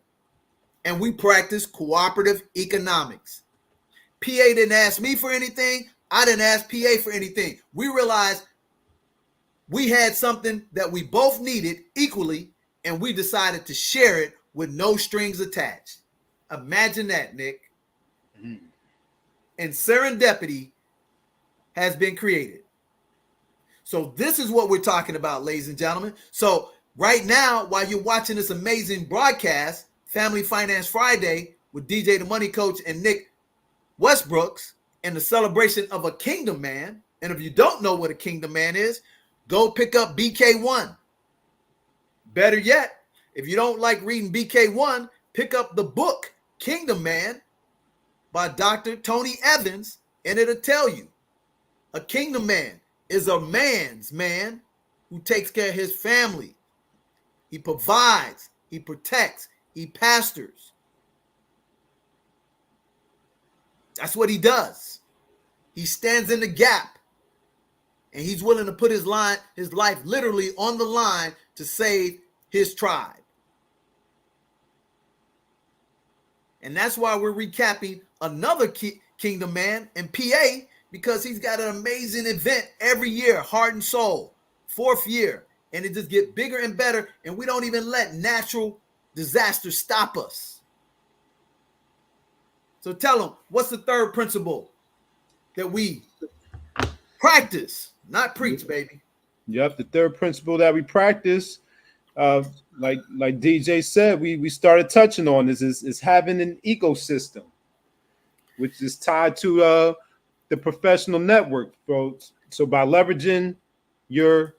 and we practiced cooperative economics. PA didn't ask me for anything. I didn't ask PA for anything. We realized we had something that we both needed equally, and we decided to share it with no strings attached. Imagine that, Nick. Mm-hmm. And serendipity has been created. So this is what we're talking about, ladies and gentlemen. So right now, while you're watching this amazing broadcast, Family Finance Friday with DJ the Money Coach and Nick Westbrooks, and the celebration of a kingdom man. And if you don't know what a kingdom man is, go pick up BK1. Better yet, if you don't like reading BK1, pick up the book Kingdom Man by Dr. Tony Evans, and it'll tell you a kingdom man is a man's man who takes care of his family. He provides, he protects, he pastors. That's what he does. He stands in the gap, and he's willing to put his life literally on the line to save his tribe. And that's why we're recapping another kingdom man in PA, because he's got an amazing event every year, Heart and Soul, 4th year, and it just gets bigger and better, and we don't even let natural disasters stop us. So tell them, what's the third principle that we practice, not preach, baby? Yep, the third principle that we practice, like DJ said, we started touching on this is having an ecosystem, which is tied to the professional network, folks. So by leveraging your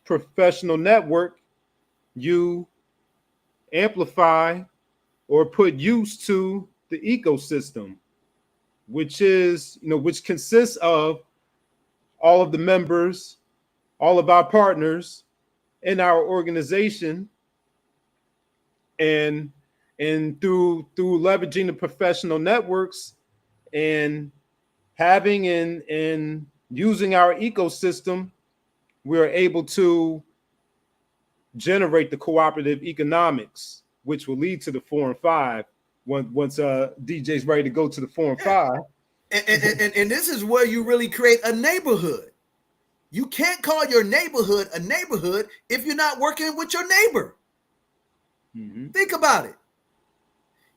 professional network, you amplify or put use to the ecosystem, which is, which consists of all of the members, all of our partners in our organization, and through leveraging the professional networks and having and using our ecosystem, we're able to generate the cooperative economics, which will lead to the 4 and 5 once DJ's ready to go to the 4 and 5. And this is where you really create a neighborhood. You can't call your neighborhood a neighborhood if you're not working with your neighbor. Mm-hmm. Think about it.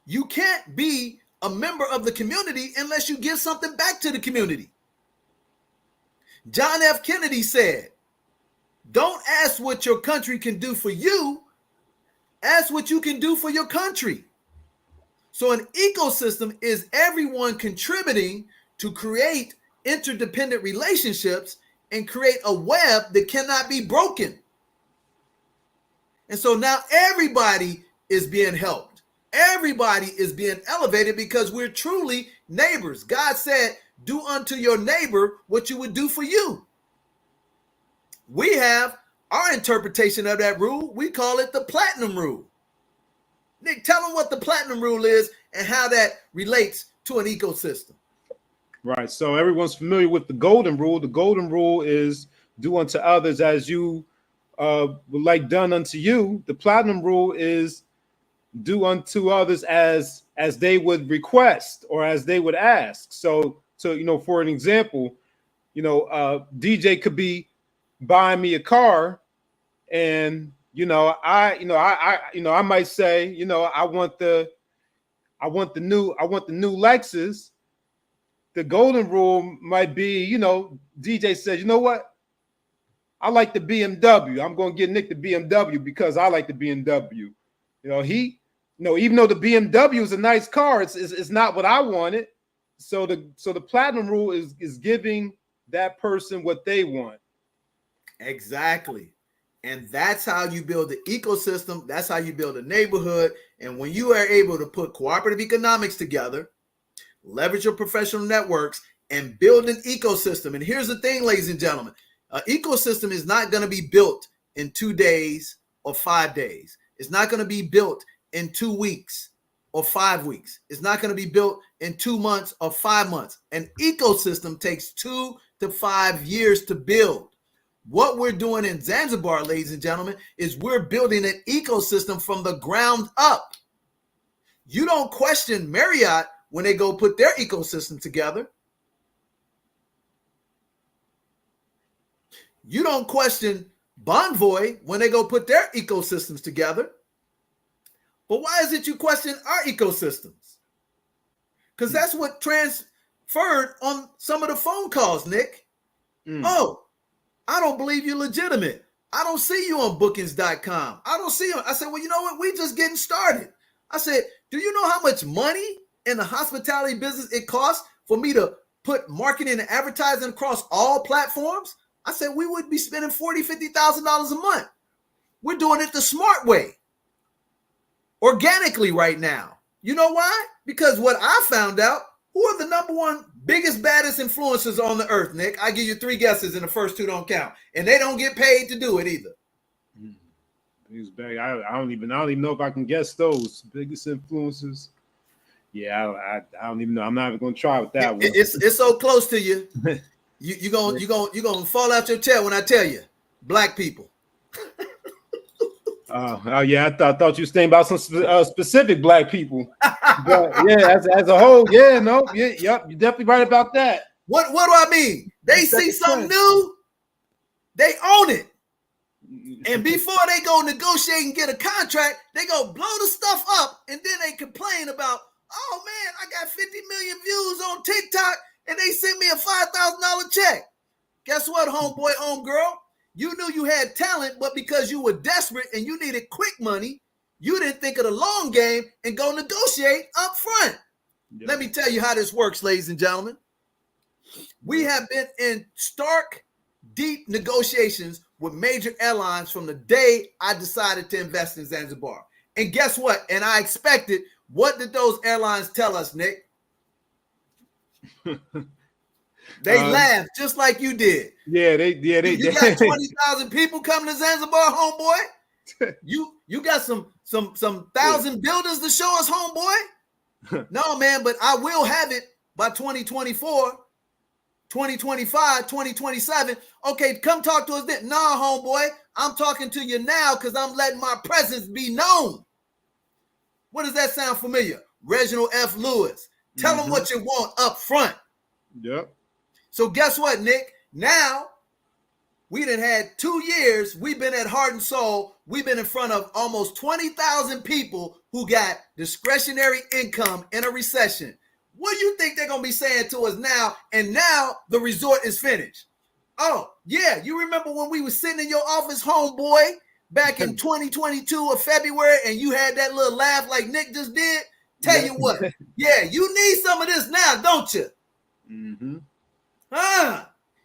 You can't be a member of the community unless you give something back to the community. John F. Kennedy said, don't ask what your country can do for you, ask what you can do for your country. So an ecosystem is everyone contributing to create interdependent relationships and create a web that cannot be broken. And so now everybody is being helped. Everybody is being elevated because we're truly neighbors. God said, do unto your neighbor what you would do for you. We have our interpretation of that rule. We call it the platinum rule. Nick, tell them what the platinum rule is and how that relates to an ecosystem. Right. So everyone's familiar with the golden rule. The golden rule is do unto others as you would like done unto you. The platinum rule is do unto others as they would request or as they would ask. So for an example, DJ could be buying me a car, and I might say, I want the new Lexus. The golden rule might be, DJ says, you know what? I like the BMW. I'm going to get Nick the BMW because I like the BMW. Even though the BMW is a nice car, it's not what I wanted. So the platinum rule is giving that person what they want. Exactly. And that's how you build the ecosystem. That's how you build a neighborhood. And when you are able to put cooperative economics together, leverage your professional networks, and build an ecosystem. And here's the thing, ladies and gentlemen, an ecosystem is not going to be built in 2 days or 5 days. It's not going to be built in 2 weeks or 5 weeks. It's not going to be built in 2 months or 5 months. An ecosystem takes 2 to 5 years to build. What we're doing in Zanzibar, ladies and gentlemen, is we're building an ecosystem from the ground up. You don't question Marriott when they go put their ecosystem together. You don't question Bonvoy when they go put their ecosystems together. But why is it you question our ecosystems? Because that's what transferred on some of the phone calls, Nick. Oh, I don't believe you're legitimate. I don't see you on bookings.com. I don't see you. I said, well, you know what? We just getting started. I said, do you know how much money in the hospitality business it costs for me to put marketing and advertising across all platforms? I said, we would be spending $40,000, $50,000 a month. We're doing it the smart way, organically right now. You know why? Because what I found out, who are the number one biggest, baddest influencers on the earth, Nick? I give you 3 guesses and the first 2 don't count. And they don't get paid to do it either. I don't even know if I can guess those biggest influencers. Yeah, I don't even know. I'm not even going to try with that one. It's so close to you. You're gonna fall out your chair when I tell you. Black people. Oh yeah, I thought you were saying about some specific black people. But yeah, as a whole, yeah, no, yeah, yep, you're definitely right about that. What do I mean? They see something new, they own it. And before they go negotiate and get a contract, they go blow the stuff up, and then they complain about, oh man, I got 50 million views on TikTok, and they sent me a $5,000 check. Guess what, homeboy, homegirl? You knew you had talent, but because you were desperate and you needed quick money, you didn't think of the long game and go negotiate up front. Yep. Let me tell you how this works, ladies and gentlemen. We have been in stark, deep negotiations with major airlines from the day I decided to invest in Zanzibar. And guess what? And I expected, what did those airlines tell us, Nick? They laughed just like you did. Yeah, they You got 20,000 people coming to Zanzibar, homeboy. You got some 1,000 buildings to show us, homeboy. No, man, but I will have it by 2024, 2025, 2027. Okay, come talk to us then. Nah, homeboy, I'm talking to you now because I'm letting my presence be known. What does that sound familiar? Reginald F. Lewis. Tell them what you want up front. Yep. So guess what, Nick? Now We done had 2 years. We've been at Heart and Soul. We've been in front of almost 20,000 people who got discretionary income in a recession. What do you think they're going to be saying to us now? And now the resort is finished. Oh, yeah. You remember when we were sitting in your office, homeboy, back in 2022 of February, and you had that little laugh like Nick just did? Tell you what. Yeah, you need some of this now, don't you? Mm-hmm.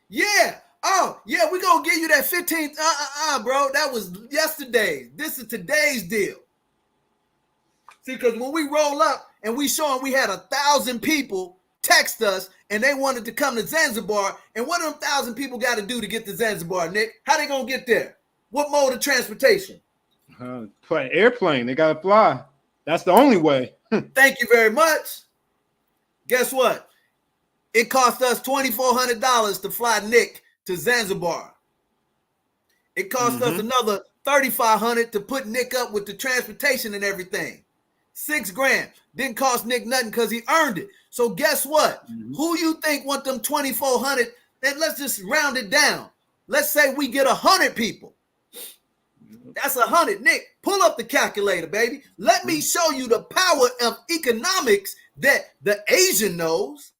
Yeah. Oh, yeah, we're going to give you that 15. Bro, that was yesterday. This is today's deal. See, because when we roll up and we show them we had 1,000 people text us and they wanted to come to Zanzibar, and what them 1,000 people got to do to get to Zanzibar, Nick? How they going to get there? What mode of transportation? Airplane. They got to fly. That's the only way. Thank you very much. Guess what? It cost us $2,400 to fly Nick to Zanzibar. It cost us another $3,500 to put Nick up with the transportation and everything. $6,000. Didn't cost Nick nothing because he earned it. So guess what? Who you think want them $2,400? Then let's just round it down. Let's say we get 100 people. That's 100. Nick, pull up the calculator, baby. Let me show you the power of economics that the Asian knows,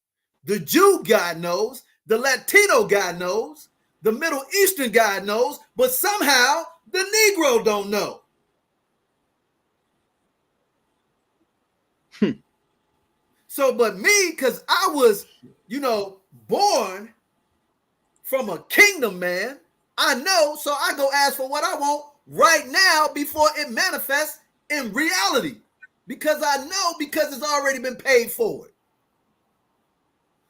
the Jew guy knows, the Latino guy knows, the Middle Eastern guy knows, but somehow the Negro don't know. So, but me, because I was, born from a kingdom, man, I know, so I go ask for what I want right now before it manifests in reality. Because I know, because it's already been paid forward.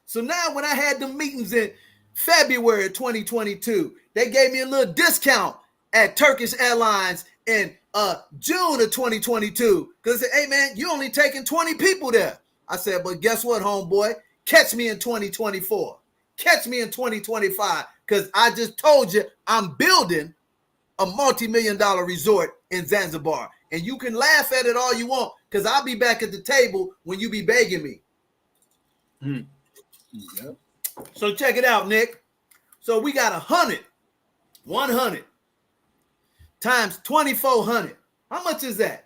So now when I had the meetings in February 2022, they gave me a little discount at Turkish Airlines in June of 2022. Because they said, hey, man, you only taking 20 people there. I said, but guess what, homeboy? Catch me in 2024. Catch me in 2025. Because I just told you I'm building a multi-million-dollar resort in Zanzibar. And you can laugh at it all you want, because I'll be back at the table when you be begging me. Yep. So check it out, Nick. So we got 100 times 2,400. How much is that?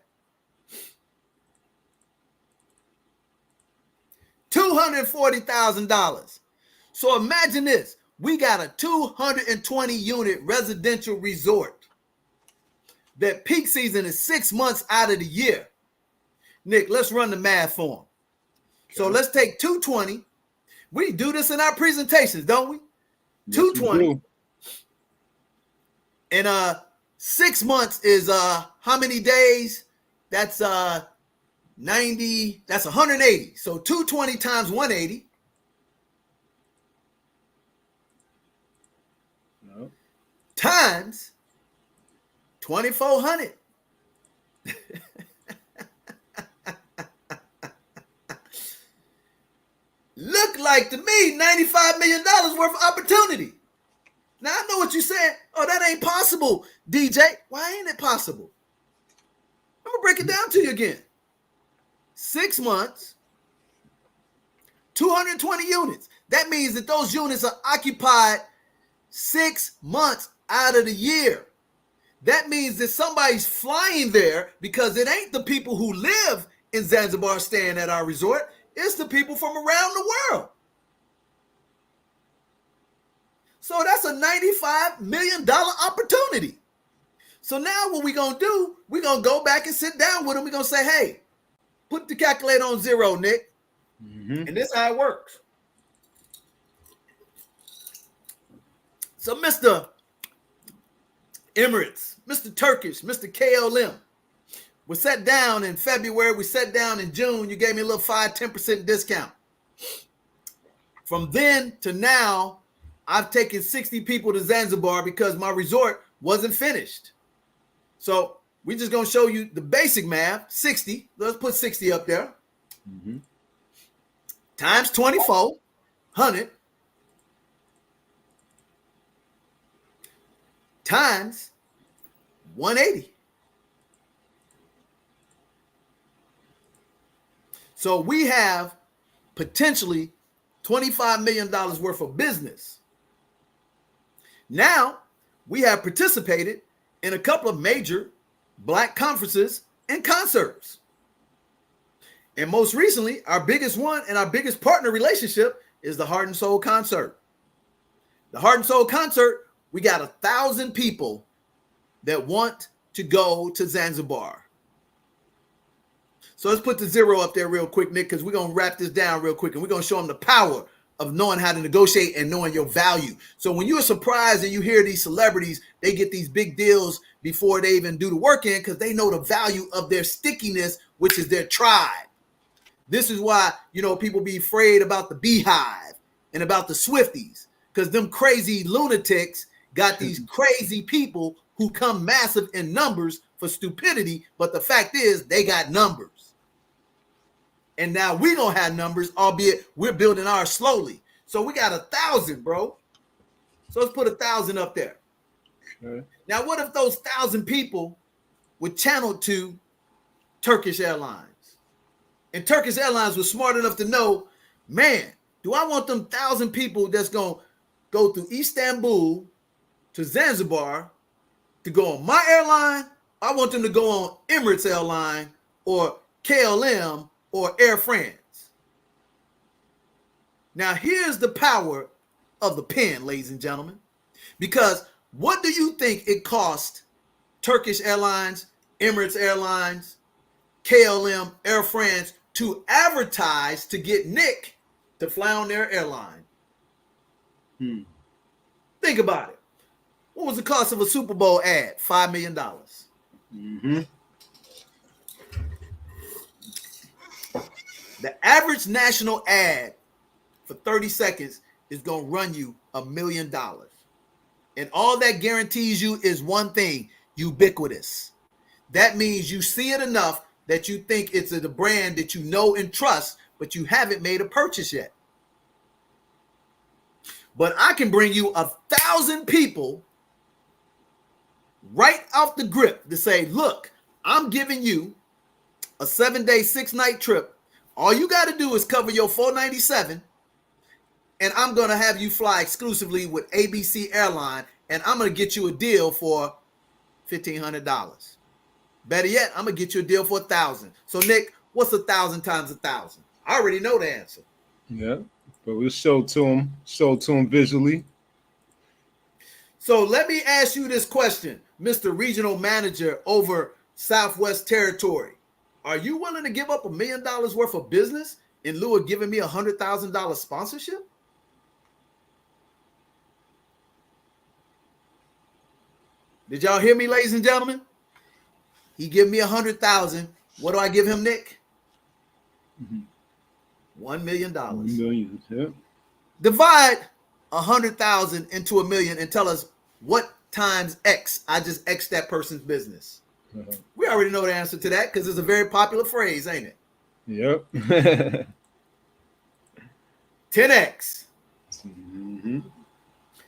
$240,000. So imagine this. We got a 220 unit residential resort that peak season is 6 months out of the year. Nick, let's run the math for them. Okay. So let's take 220. We do this in our presentations, don't we? Yes, 220. We do. And 6 months is how many days? That's 90, that's 180. So 220 times 180. No. Times 2,400. Look like to me $95 million worth of opportunity. Now I know what you're saying. Oh, that ain't possible, DJ. Why ain't it possible? I'm gonna break it down to you again. 6 months, 220 units. That means that those units are occupied 6 months out of the year. That means that somebody's flying there, because it ain't the people who live in Zanzibar staying at our resort. It's the people from around the world. So that's a $95 million opportunity. So now what we're going to do, we're going to go back and sit down with them. We're going to say, hey, put the calculator on zero, Nick. And this is how it works. So Mr. Emirates, Mr. Turkish, Mr. KLM, we sat down in February. We sat down in June. You gave me a little 5-10% discount. From then to now, I've taken 60 people to Zanzibar because my resort wasn't finished. So we're just going to show you the basic math. 60. Let's put 60 up there. Times 2,400. Times 180. So we have potentially $25 million worth of business. Now, we have participated in a couple of major Black conferences and concerts. And most recently, our biggest one and our biggest partner relationship is the Heart and Soul concert. The Heart and Soul concert, we got 1,000 people that want to go to Zanzibar. So let's put the 0 up there real quick, Nick, because we're going to wrap this down real quick, and we're going to show them the power of knowing how to negotiate and knowing your value. So when you're surprised and you hear these celebrities, they get these big deals before they even do the work in, because they know the value of their stickiness, which is their tribe. This is why, people be afraid about the Beehive and about the Swifties, because them crazy lunatics got these crazy people who come massive in numbers for stupidity. But the fact is, they got numbers. And now we're going to have numbers, albeit we're building ours slowly. So we got 1,000, bro. So let's put 1,000 up there. Okay. Now, what if those 1,000 people were channeled to Turkish Airlines? And Turkish Airlines was smart enough to know, man, do I want them 1,000 people that's going to go through Istanbul to Zanzibar to go on my airline? I want them to go on Emirates Airline or KLM or Air France. Now, here's the power of the pen, ladies and gentlemen, because what do you think it cost Turkish Airlines, Emirates Airlines, KLM, Air France to advertise to get Nick to fly on their airline? Think about it. What was the cost of a Super Bowl ad? $5 million. Mm-hmm. The average national ad for 30 seconds is going to run you $1 million. And all that guarantees you is one thing: ubiquitous. That means you see it enough that you think it's a brand that you know and trust, but you haven't made a purchase yet. But I can bring you 1,000 people right off the grip to say, look, I'm giving you a 7-day, 6-night trip. All you got to do is cover your $497, and I'm going to have you fly exclusively with ABC Airline, and I'm going to get you a deal for $1,500. Better yet, I'm going to get you a deal for $1,000. So, Nick, what's 1,000 times 1,000? I already know the answer. Yeah, but we'll show to him visually. So let me ask you this question, Mr. Regional Manager over Southwest Territory. Are you willing to give up $1 million worth of business in lieu of giving me $100,000 sponsorship? Did y'all hear me, ladies and gentlemen? He give me $100,000. What do I give him, Nick? $1 million. $1 million. Yeah. Divide 100,000 into $1 million and tell us what times X. I just X that person's business. Uh-huh. We already know the answer to that because it's a very popular phrase, ain't it? Yep. 10X. Mm-hmm.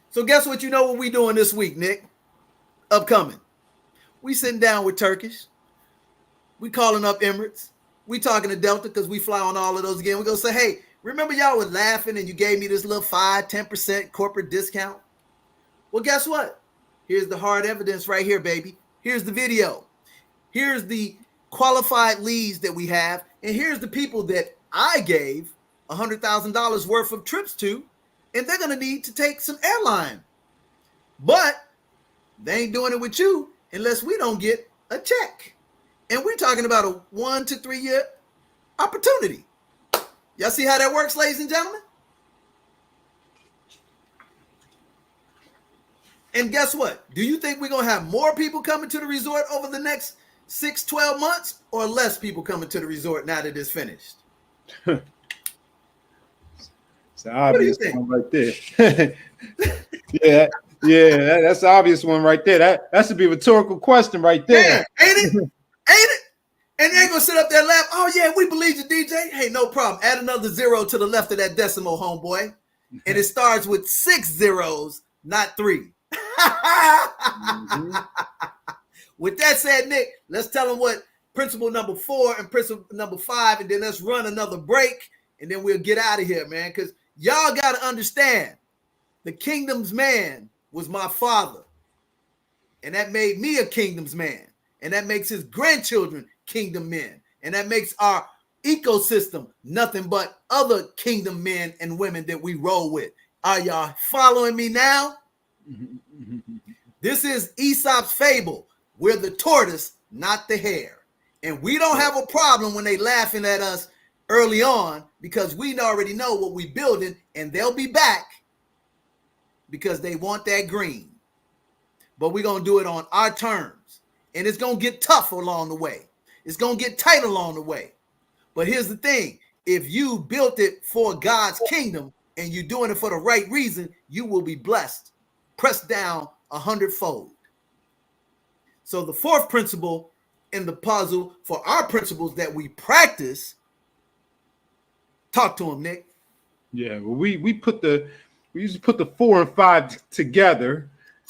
So guess what? You know what we doing this week, Nick? Upcoming. We sitting down with Turkish. We calling up Emirates. We talking to Delta because we fly on all of those again. We're going to say, hey, remember y'all were laughing and you gave me this little 5-10% corporate discount? Well, guess what? Here's the hard evidence right here, baby. Here's the video. Here's the qualified leads that we have. And here's the people that I gave $100,000 worth of trips to. And they're going to need to take some airline. But they ain't doing it with you unless we don't get a check. And we're talking about a 1 to 3 year opportunity. Y'all see how that works, ladies and gentlemen? And guess what? Do you think we're going to have more people coming to the resort over the next 6-12 months or less people coming to the resort now that it's finished? It's an obvious one right there. Yeah, that's the obvious one right there. That should be a rhetorical question right there. Yeah, ain't it? Ain't it? And they ain't gonna sit up there and laugh. Oh yeah, we believe you, DJ. Hey, no problem. Add another 0 to the left of that decimal, homeboy. And it starts with 6 zeros, not 3. Mm-hmm. With that said, Nick, let's tell them what principle number 4 and principle number 5, and then let's run another break, and then we'll get out of here, man. Because y'all got to understand, the kingdom's man was my father. And that made me a kingdom's man. And that makes his grandchildren kingdom men. And that makes our ecosystem nothing but other kingdom men and women that we roll with. Are y'all following me now? This is Aesop's fable. We're the tortoise, not the hare. And we don't have a problem when they laughing at us early on because we already know what we building, and they'll be back because they want that green. But we're going to do it on our terms. And it's going to get tough along the way. It's going to get tight along the way. But here's the thing. If you built it for God's kingdom and you're doing it for the right reason, you will be blessed, pressed down 100-fold. So the fourth principle in the puzzle for our principles that we practice, talk to him, Nick. Yeah, well, we usually put the 4 and 5 together,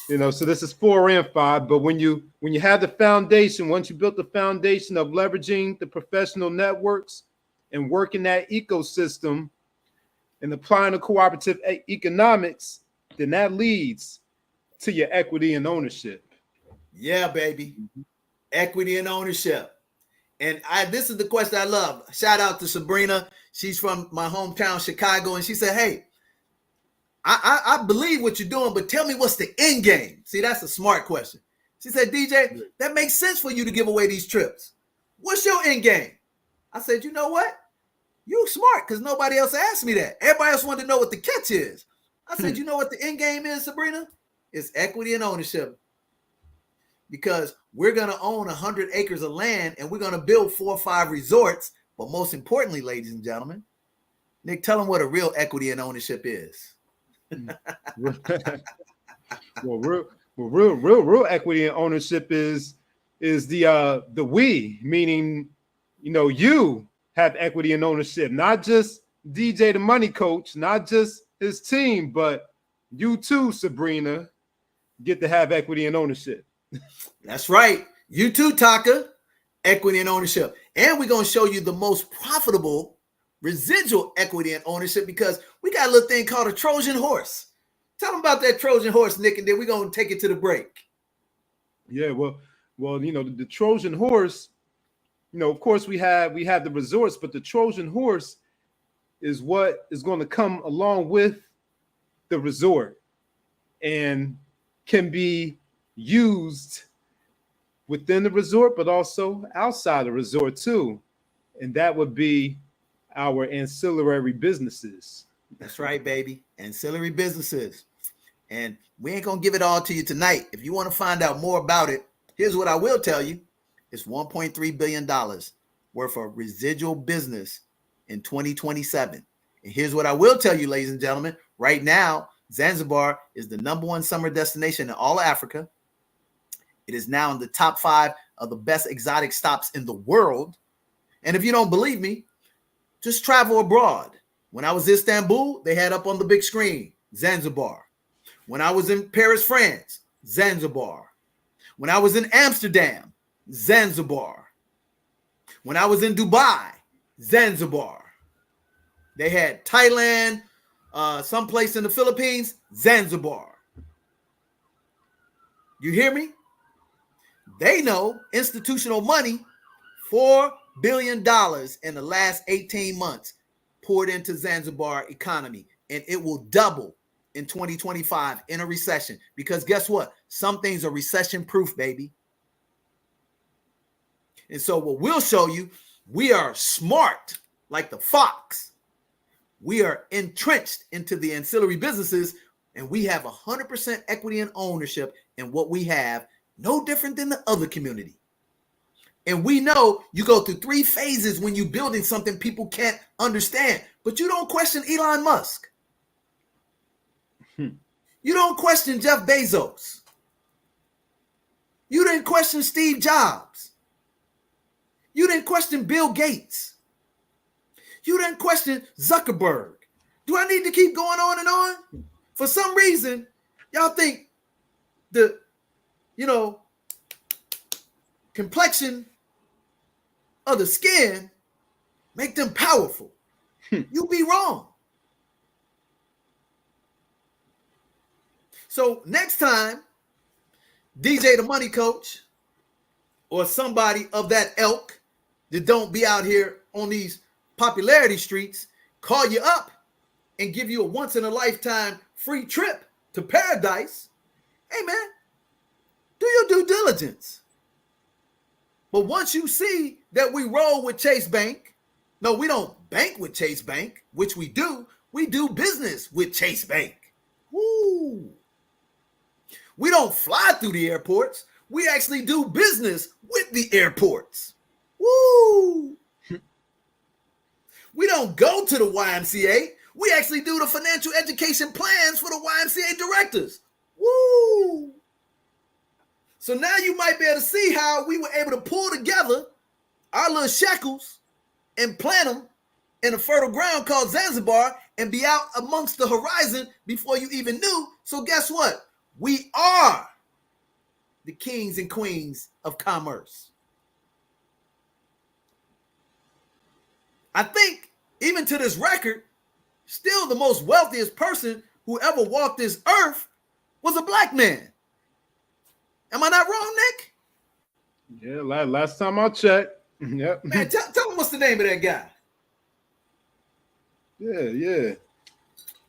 you know. So this is 4 and 5. But when you have the foundation, once you built the foundation of leveraging the professional networks and working that ecosystem and applying the cooperative economics, then that leads to your equity and ownership. Yeah, baby. Equity and ownership. And this is the question I love. Shout out to Sabrina. She's from my hometown, Chicago. And she said, hey, I believe what you're doing, but tell me what's the end game? See, that's a smart question. She said, DJ, that makes sense for you to give away these trips. What's your end game? I said, you know what? You smart because nobody else asked me that. Everybody else wanted to know what the catch is. I said, you know what the end game is, Sabrina? It's equity and ownership. Because we're going to own 100 acres of land and we're going to build 4 or 5 resorts. But most importantly, ladies and gentlemen, Nick, tell them what a real equity and ownership is. Well, real equity and ownership is the we, meaning, you know, you have equity and ownership, not just DJ the money coach, not just his team, but you too, Sabrina, get to have equity and ownership. That's right. You too, Taaka, equity and ownership. And we're going to show you the most profitable residual equity and ownership because we got a little thing called a Trojan horse. Tell them about that Trojan horse, Nick, and then we're going to take it to the break. Yeah, well, you know, the Trojan horse, you know, of course we have the resorts, but the Trojan horse is what is going to come along with the resort and can be used within the resort, but also outside the resort too. And that would be our ancillary businesses. That's right, baby. Ancillary businesses. And we ain't going to give it all to you tonight. If you want to find out more about it, here's what I will tell you. It's $1.3 billion worth of residual business in 2027. And here's what I will tell you, ladies and gentlemen. Right now, Zanzibar is the #1 summer destination in all of Africa. It is now in the top 5 of the best exotic stops in the world. And if you don't believe me, just travel abroad. When I was in Istanbul, they had up on the big screen, Zanzibar. When I was in Paris, France, Zanzibar. When I was in Amsterdam, Zanzibar. When I was in Dubai, Zanzibar. They had Thailand, someplace in the Philippines, Zanzibar. You hear me? They know institutional money, $4 billion in the last 18 months poured into Zanzibar economy, and it will double in 2025 in a recession. Because guess what? Some things are recession proof, baby. And so what we'll show you, we are smart like the fox. We are entrenched into the ancillary businesses, and we have 100% equity and ownership in what we have, no different than the other community. And we know you go through 3 phases when you're building something people can't understand. But you don't question Elon Musk. You don't question Jeff Bezos. You didn't question Steve Jobs. You didn't question Bill Gates. You didn't question Zuckerberg. Do I need to keep going on and on? For some reason, y'all think the, complexion of the skin make them powerful. You be wrong. So next time DJ the Money Coach or somebody of that ilk that don't be out here on these popularity streets call you up and give you a once-in-a-lifetime free trip to paradise, hey, man, do your due diligence. But once you see that we roll with Chase Bank, no, we don't bank with Chase Bank, which we do business with Chase Bank. Woo. We don't fly through the airports. We actually do business with the airports. Woo. We don't go to the YMCA. We actually do the financial education plans for the YMCA directors. Woo. So now you might be able to see how we were able to pull together our little shekels and plant them in a fertile ground called Zanzibar and be out amongst the horizon before you even knew. So guess what? We are the kings and queens of commerce. I think even to this record, still the most wealthiest person who ever walked this earth was a black man. Am I not wrong, Nick? Yeah, last time I checked. Yep. Man, tell him what's the name of that guy. Yeah.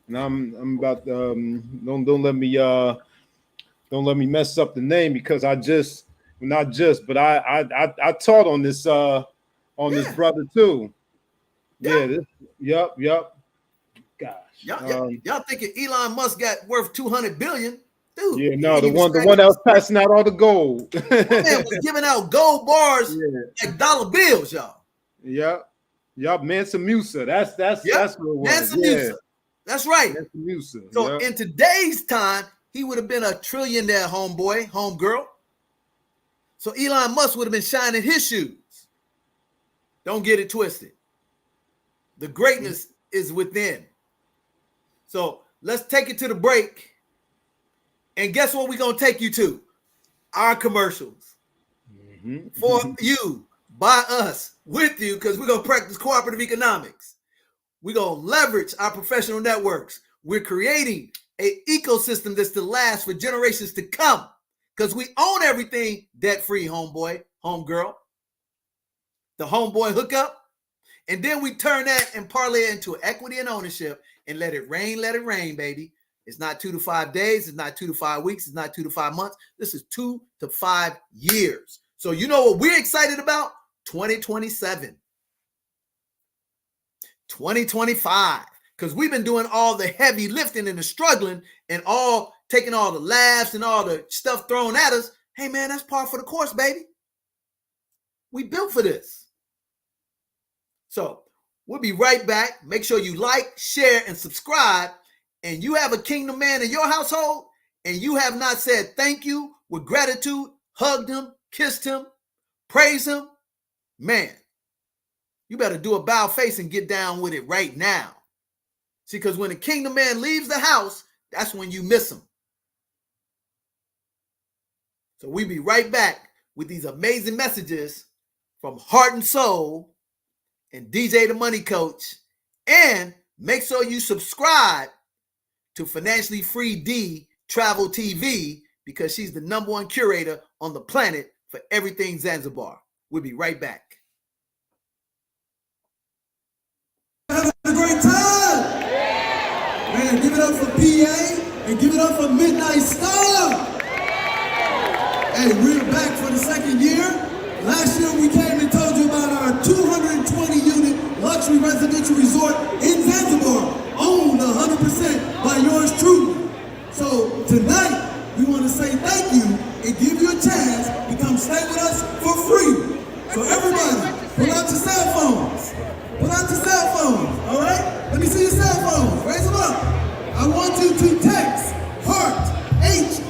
And I'm about don't let me mess up the name because I taught on this this brother too. Yeah. Yep. Gosh. Y'all thinking Elon Musk got worth 200 billion? Dude, yeah, no, the one that was passing out all the gold. That man was giving out gold bars like dollar bills, y'all. Yep, Mansa Musa. That's what it was. Mansa Musa. That's right. Mansa Musa. So in today's time, he would have been a trillionaire, homeboy, homegirl. So Elon Musk would have been shining his shoes. Don't get it twisted. The greatness is within. So let's take it to the break. And guess what we're going to take you to? Our commercials. For you, by us, with you, because we're going to practice cooperative economics. We're going to leverage our professional networks. We're creating an ecosystem that's to last for generations to come because we own everything debt-free, homeboy, homegirl. The homeboy hookup. And then we turn that and parlay it into equity and ownership and let it rain, baby. It's not 2 to 5 days. It's not 2 to 5 weeks. It's not 2 to 5 months. This is 2 to 5 years. So you know what we're excited about? 2027. 2025. Because we've been doing all the heavy lifting and the struggling and all taking all the laughs and all the stuff thrown at us. Hey, man, that's par for the course, baby. We built for this. So we'll be right back. Make sure you like, share, and subscribe. And you have a kingdom man in your household, and you have not said thank you with gratitude, hugged him, kissed him, praised him, man, you better do a bow face and get down with it right now. See, because when the kingdom man leaves the house, that's when you miss him. So we'll be right back with these amazing messages from Heart and Soul and DJ the Money Coach. And make sure you subscribe to Financially Free D Travel TV because she's the #1 curator on the planet for everything Zanzibar. We'll be right back. Having a great time. Man, give it up for PA and give it up for Midnight Star. Hey, we're back for the second year. Last year we came and told you about our 220-unit luxury residential resort in Zanzibar, owned 100% by yours truly. So tonight, we want to say thank you and give you a chance to come stay with us for free. So everybody, pull out your cell phones. Pull out your cell phones, all right? Let me see your cell phones. Raise them up. I want you to text HEART, HEART,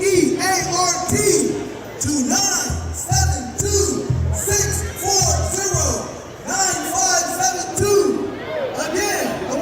to 972-640-9572. Again, I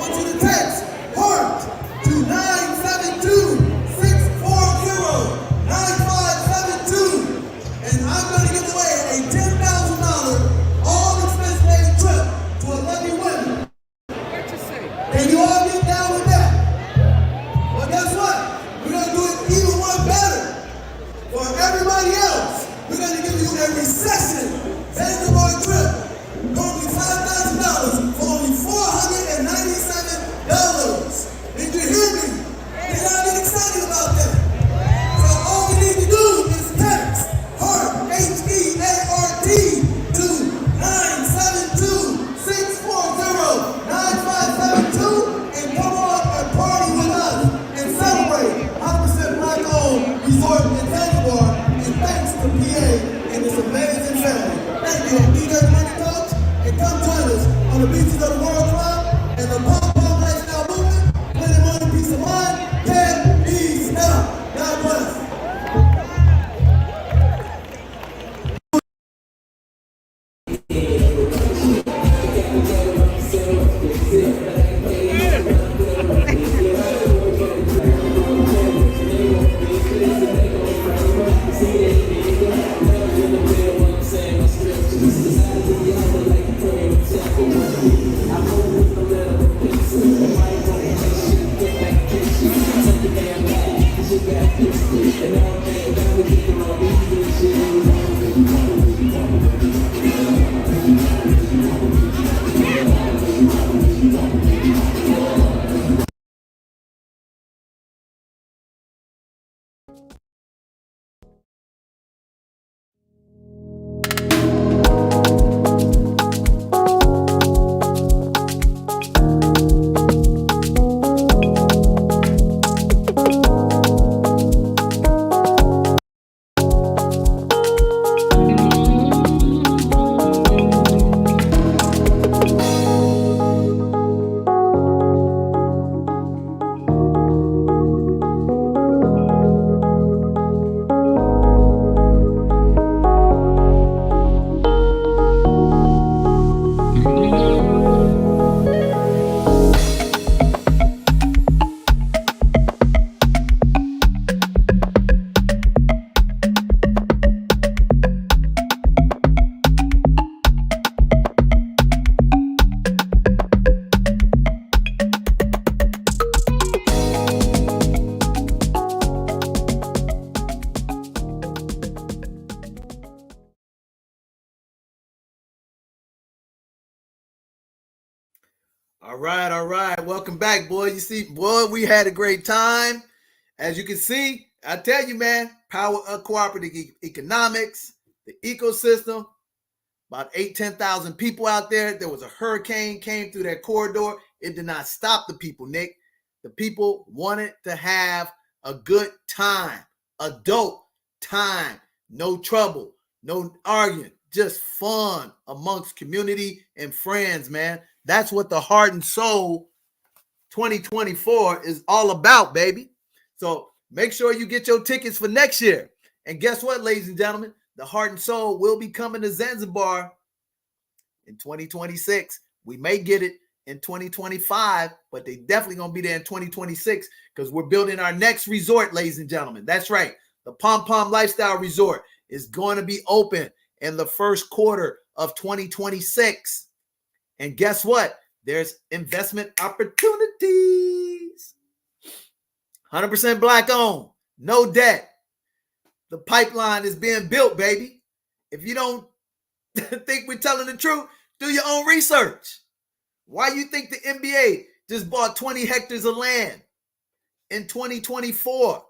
All right, all right. Welcome back, boy. You see, boy, we had a great time. As you can see, I tell you, man, power of cooperative economics, the ecosystem, about 10,000 people out there. There was a hurricane came through that corridor. It did not stop the people, Nick. The people wanted to have a good time, adult time, no trouble, no arguing, just fun amongst community and friends, man. That's what the Heart and Soul 2024 is all about, baby. So make sure you get your tickets for next year. And guess what, ladies and gentlemen? The Heart and Soul will be coming to Zanzibar in 2026. We may get it in 2025, but they definitely going to be there in 2026 because we're building our next resort, ladies and gentlemen. That's right. The Pom Pom Lifestyle Resort is going to be open in the first quarter of 2026. And guess what? There's investment opportunities. 100% Black owned, no debt. The pipeline is being built, baby. If you don't think we're telling the truth, do your own research. Why you think the NBA just bought 20 hectares of land in 2024?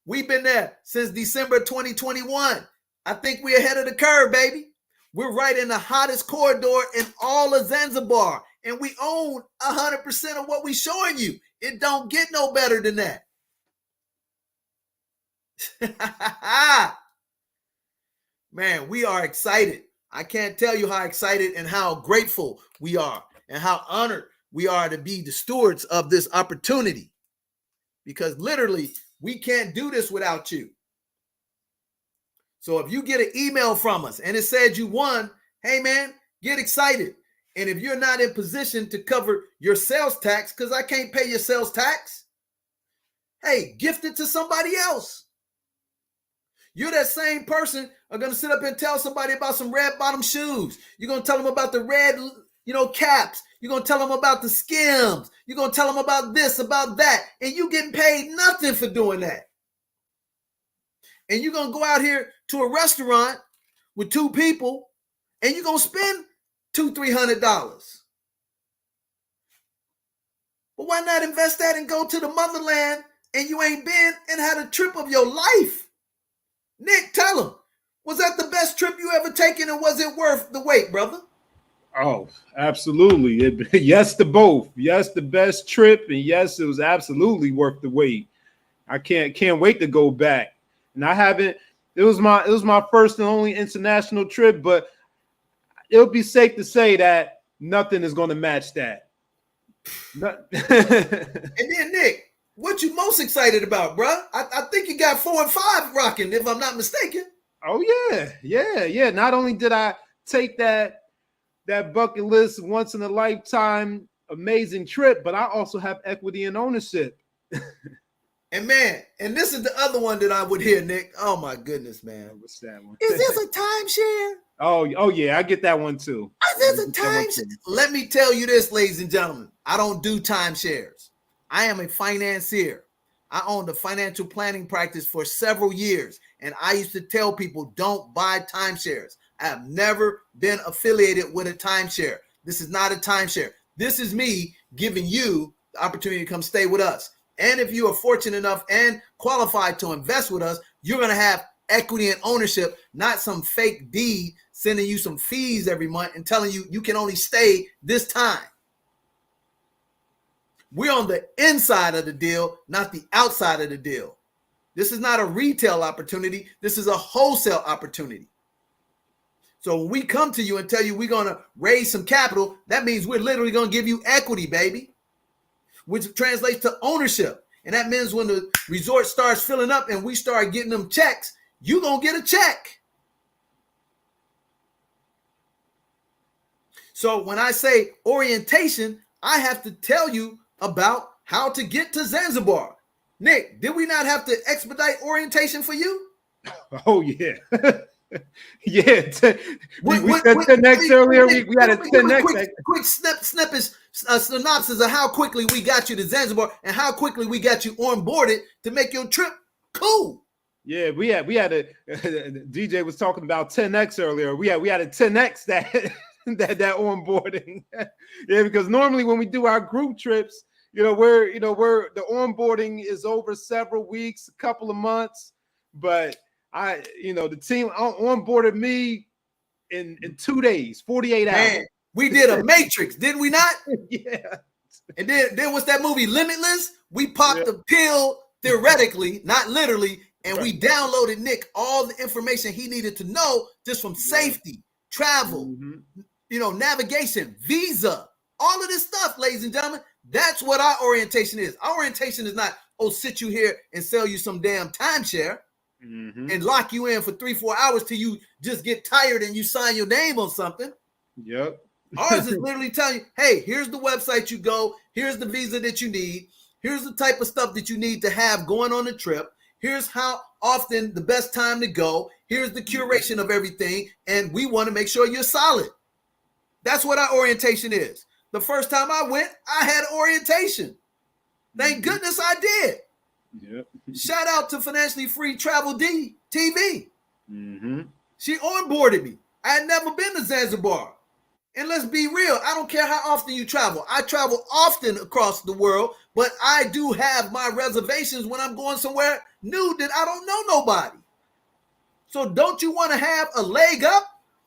We've been there since December 2021. I think we're ahead of the curve, baby. We're right in the hottest corridor in all of Zanzibar, and we own 100% of what we're showing you. It don't get no better than that. Man, we are excited. I can't tell you how excited and how grateful we are and how honored we are to be the stewards of this opportunity, because literally we can't do this without you. So if you get an email from us and it said you won, hey man, get excited. And if you're not in position to cover your sales tax, because I can't pay your sales tax, hey, gift it to somebody else. You're that same person are going to sit up and tell somebody about some red bottom shoes. You're going to tell them about the red, caps. You're going to tell them about the Skims. You're going to tell them about this, about that. And you getting paid nothing for doing that. And you're going to go out here to a restaurant with two people and you're going to spend $200-$300. But why not invest that and go to the motherland and you ain't been and had a trip of your life? Nick, tell him, was that the best trip you ever taken and was it worth the wait, brother? Oh, absolutely. Yes to both. Yes, the best trip, and yes, it was absolutely worth the wait. I can't wait to go back. And I haven't. It was my first and only international trip, but it'll be safe to say that nothing is going to match that. And then Nick, what you most excited about, bro? I think you got 4 and 5 rocking, if I'm not mistaken. Oh yeah. Not only did I take that bucket list once in a lifetime amazing trip, but I also have equity and ownership. And man, and this is the other one that I would hear, Nick. Oh my goodness, man. What's that one? Is this a timeshare? Oh yeah, I get that one too. Is this a timeshare? Let me tell you this, ladies and gentlemen. I don't do timeshares. I am a financier. I owned a financial planning practice for several years, and I used to tell people, don't buy timeshares. I have never been affiliated with a timeshare. This is not a timeshare. This is me giving you the opportunity to come stay with us. And if you are fortunate enough and qualified to invest with us, you're going to have equity and ownership, not some fake deed sending you some fees every month and telling you you can only stay this time. We're on the inside of the deal, not the outside of the deal. This is not a retail opportunity. This is a wholesale opportunity. So when we come to you and tell you we're going to raise some capital, that means we're literally going to give you equity, baby, which translates to ownership. And that means when the resort starts filling up and we start getting them checks, you're going to get a check. So when I say orientation, I have to tell you about how to get to Zanzibar. Nick, did we not have to expedite orientation for you? Oh, yeah. Yeah. We said 10X earlier. We had a 10X. Quick synopsis of how quickly we got you to Zanzibar and how quickly we got you onboarded to make your trip cool. Yeah, we had a DJ was talking about 10X earlier. We had a 10X that that onboarding. Yeah, because normally when we do our group trips, we're the onboarding is over several weeks, a couple of months, but the team onboarded me in 2 days, 48 hours. Man, we did a matrix, didn't we not? Yeah. And then what's that movie, Limitless? We popped the pill theoretically, not literally, and we downloaded Nick all the information he needed to know just from safety, travel, navigation, visa, all of this stuff, ladies and gentlemen. That's what our orientation is. Our orientation is not, sit you here and sell you some damn timeshare and lock you in for 3-4 hours till you just get tired and you sign your name on something. Yep. Ours is literally telling you, hey, here's the website you go. Here's the visa that you need. Here's the type of stuff that you need to have going on the trip. Here's how often the best time to go. Here's the curation of everything. And we want to make sure you're solid. That's what our orientation is. The first time I went, I had orientation. Thank goodness I did. Yep. Shout out to Financially Free Travel D TV. She onboarded me. I had never been to Zanzibar. And let's be real, I don't care how often you travel. I travel often across the world, but I do have my reservations when I'm going somewhere new that I don't know nobody. So don't you want to have a leg up?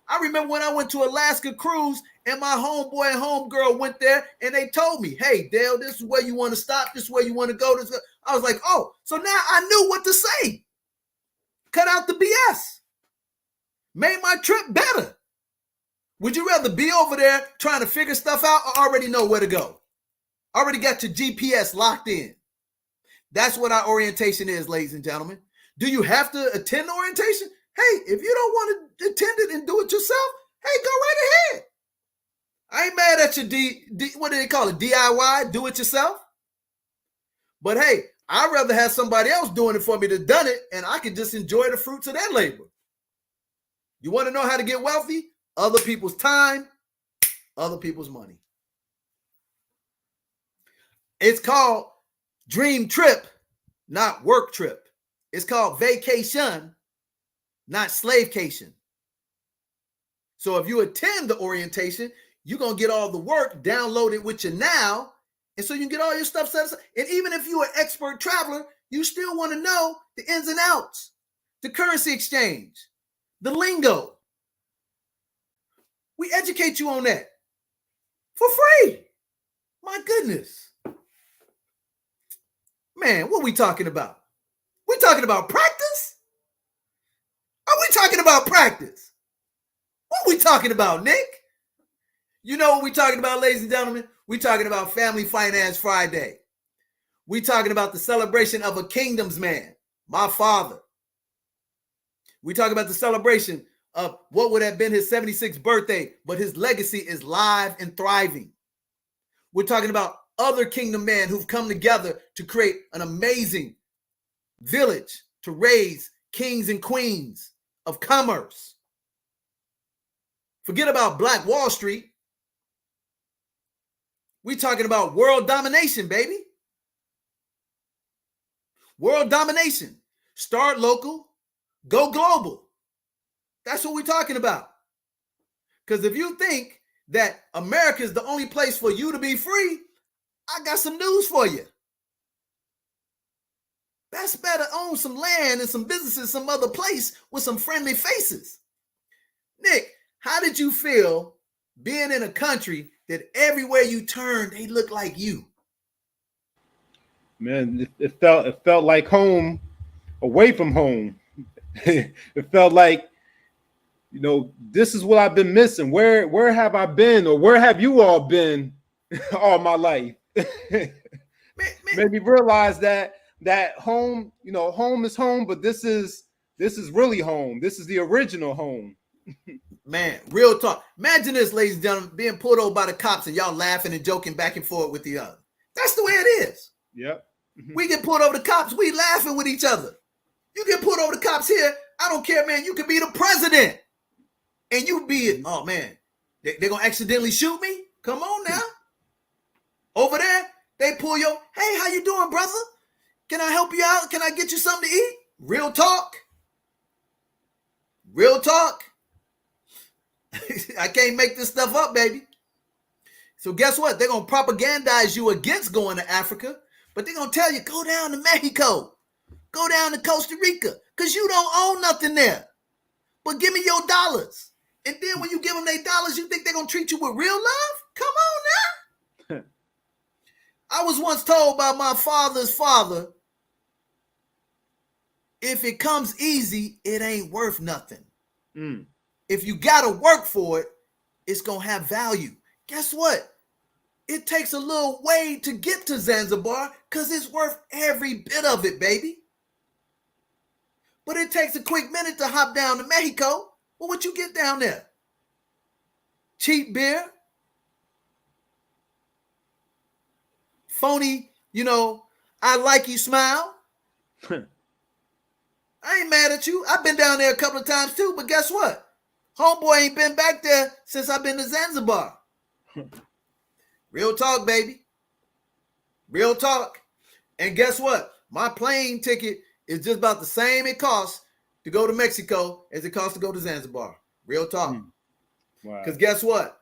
I remember when I went to Alaska cruise and my homeboy and homegirl went there and they told me, hey, Dale, this is where you want to stop. This is where you want to go. I was like, oh, so now I knew what to say. Cut out the BS. Made my trip better. Would you rather be over there trying to figure stuff out or already know where to go? Already got your GPS locked in. That's what our orientation is, ladies and gentlemen. Do you have to attend the orientation? Hey, if you don't want to attend it and do it yourself, hey, go right ahead. I ain't mad at your what do they call it? DIY, do it yourself. But hey, I'd rather have somebody else doing it for me that done it and I can just enjoy the fruits of their labor. You want to know how to get wealthy? Other people's time, other people's money. It's called dream trip, not work trip. It's called vacation, not slavecation. So if you attend the orientation, you're going to get all the work downloaded with you now. And so you can get all your stuff set aside. And even if you're an expert traveler, you still want to know the ins and outs, the currency exchange, the lingo. We educate you on that for free. My goodness. Man, what are we talking about? We talking about practice? Are we talking about practice? What are we talking about, Nick? You know what we talking about, ladies and gentlemen? We talking about Family Finance Friday. We talking about the celebration of a kingdom's man, my father. We talking about the celebration of what would have been his 76th birthday, but his legacy is live and thriving. We're talking about other kingdom men who've come together to create an amazing village to raise kings and queens of commerce. Forget about Black Wall Street. We're talking about world domination, baby. World domination. Start local, go global. That's what we're talking about. Because if you think that America is the only place for you to be free, I got some news for you. That's better own some land and some businesses some other place with some friendly faces. Nick, how did you feel being in a country that everywhere you turn, they look like you? Man, it felt like home away from home. It felt like, this is what I've been missing. Where have I been, or where have you all been all my life? Made me realize that home, home is home, but this is really home. This is the original home. Man, real talk. Imagine this, ladies and gentlemen, being pulled over by the cops and y'all laughing and joking back and forth with each other. That's the way it is. Yep. We get pulled over the cops, we laughing with each other. You get pulled over the cops here, I don't care, man. You could be the president. And you be, oh man, they're going to accidentally shoot me? Come on now. Over there, they pull your, hey, how you doing, brother? Can I help you out? Can I get you something to eat? Real talk. Real talk. I can't make this stuff up, baby. So guess what? They're going to propagandize you against going to Africa, but they're going to tell you, go down to Mexico, go down to Costa Rica, because you don't own nothing there. But give me your dollars. And then when you give them their dollars, you think they're going to treat you with real love? Come on now. I was once told by my father's father, if it comes easy, it ain't worth nothing. If you got to work for it, it's going to have value. Guess what? It takes a little way to get to Zanzibar because it's worth every bit of it, baby. But it takes a quick minute to hop down to Mexico. Well, what you get down there? Cheap beer? Phony, I like you smile? I ain't mad at you. I've been down there a couple of times too, but guess what? Homeboy ain't been back there since I've been to Zanzibar. Real talk, baby. Real talk. And guess what? My plane ticket is just about the same it costs to go to Mexico as it costs to go to Zanzibar. Real talk. Wow. Because guess what?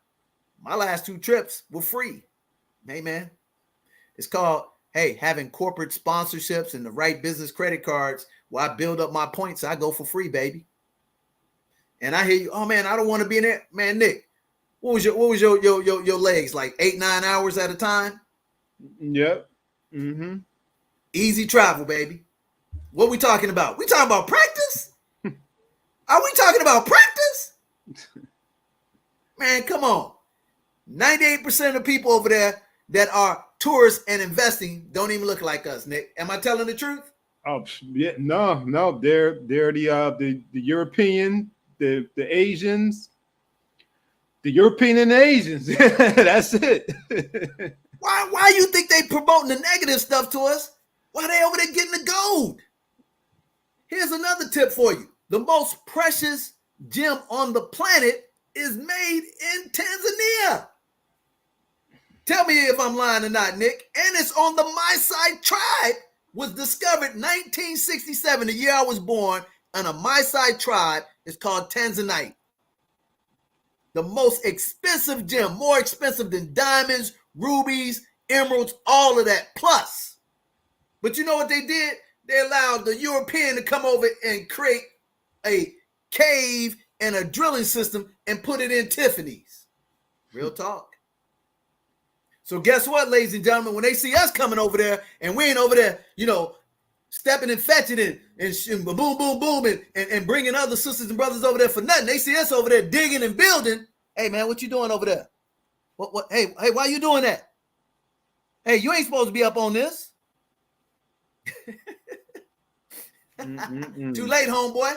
My last 2 trips were free. Hey, man. It's called, having corporate sponsorships and the right business credit cards while I build up my points. I go for free, baby. And I hear you, oh, man, I don't want to be in there. Man, Nick, what was your legs, like 8-9 hours at a time? Yep. Easy travel, baby. What we talking about? We talking about practice? Are we talking about practice? Man, come on. 98% of people over there that are tourists and investing don't even look like us, Nick. Am I telling the truth? Oh, yeah, no. They're the European, the Asians, the European and the Asians. That's it. Why you think they promoting the negative stuff to us? Why they over there getting the gold? Here's another tip for you. The most precious gem on the planet is made in Tanzania. Tell me if I'm lying or not, Nick. And it's on the Maasai tribe. Was discovered 1967, the year I was born, and a Maasai tribe is called Tanzanite. The most expensive gem, more expensive than diamonds, rubies, emeralds, all of that plus. But you know what they did? They allowed the European to come over and create a cave and a drilling system and put it in Tiffany's. Real talk. So guess what, ladies and gentlemen? When they see us coming over there and we ain't over there, stepping and fetching it and boom, boom, boom, and bringing other sisters and brothers over there for nothing. They see us over there digging and building. Hey, man, what you doing over there? What? Hey, why you doing that? Hey, you ain't supposed to be up on this. Too late, homeboy.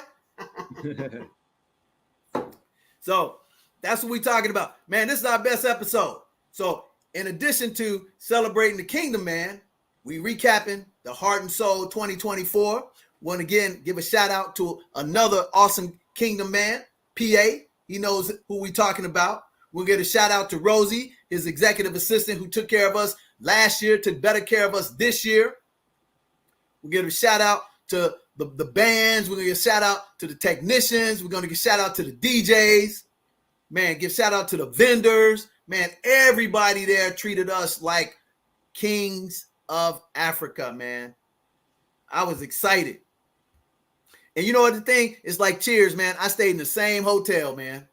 So that's what we're talking about. Man, this is our best episode. So in addition to celebrating the kingdom, man, we recapping the Heart and Soul 2024. Want to again give a shout out to another awesome kingdom man, PA. He knows who we talking about. We'll get a shout out to Rosie, his executive assistant who took care of us last year, took better care of us this year. We'll give a shout out to the bands. We're going to give a shout out to the technicians. We're going to give a shout out to the DJs. Man, give shout out to the vendors. Man, everybody there treated us like kings of Africa, man. I was excited. And you know what the thing? It's like cheers, man. I stayed in the same hotel, man.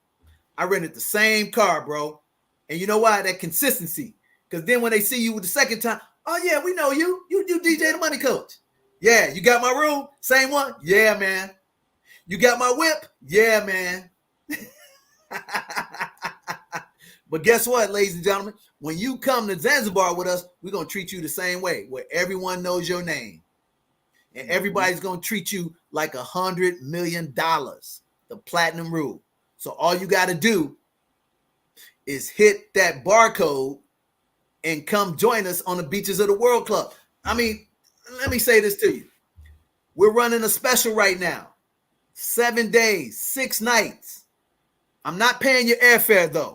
I rented the same car, bro. And you know why? That consistency. Because then when they see you the second time, oh, yeah, we know you. You DJ the Money Coach. Yeah, you got my room? Same one? Yeah, man. You got my whip? Yeah, man. But guess what, ladies and gentlemen? When you come to Zanzibar with us, we're going to treat you the same way, where everyone knows your name. And everybody's going to treat you like $100 million, the platinum rule. So all you got to do is hit that barcode and come join us on the Beaches of the World Club. I mean, let me say this to you. We're running a special right now. 7 days, 6 nights. I'm not paying your airfare, though.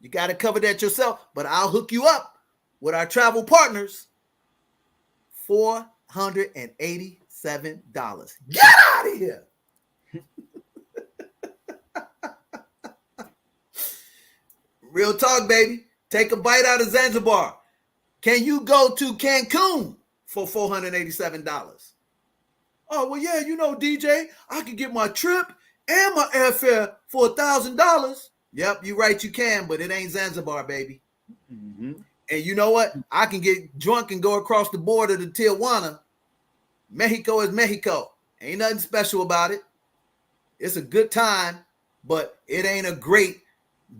You got to cover that yourself, but I'll hook you up with our travel partners. $487. Get out of here. Real talk, baby. Take a bite out of Zanzibar. Can you go to Cancun for $487? Oh, well, yeah, you know, DJ, I can get my trip and my airfare for $1,000. Yep, you're right, you can, but it ain't Zanzibar, baby. Mm-hmm. And you know what? I can get drunk and go across the border to Tijuana. Mexico is Mexico. Ain't nothing special about it. It's a good time, but it ain't a great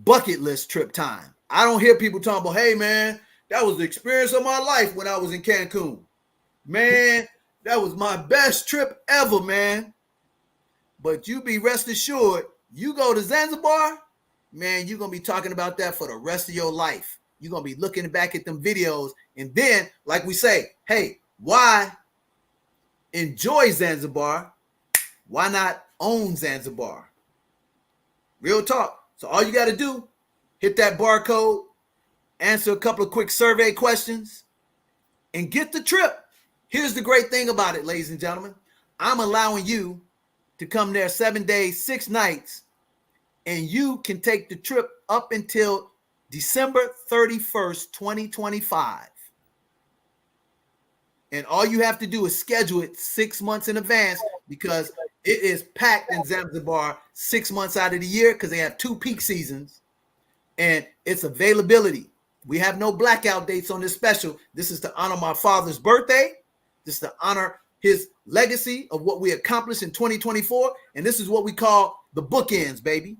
bucket list trip time. I don't hear people talking about, hey, man, that was the experience of my life when I was in Cancun. Man, that was my best trip ever, man. But you be rest assured, you go to Zanzibar, man, you're going to be talking about that for the rest of your life. You're going to be looking back at them videos. And then, like we say, hey, why enjoy Zanzibar? Why not own Zanzibar? Real talk. So all you got to do, hit that barcode, answer a couple of quick survey questions, and get the trip. Here's the great thing about it, ladies and gentlemen. I'm allowing you to come there 7 days, 6 nights, and you can take the trip up until December 31st, 2025. And all you have to do is schedule it 6 months in advance because it is packed in Zanzibar 6 months out of the year because they have 2 peak seasons, and it's availability. We have no blackout dates on this special. This is to honor my father's birthday. This is to honor his legacy of what we accomplished in 2024. And this is what we call the bookends, baby.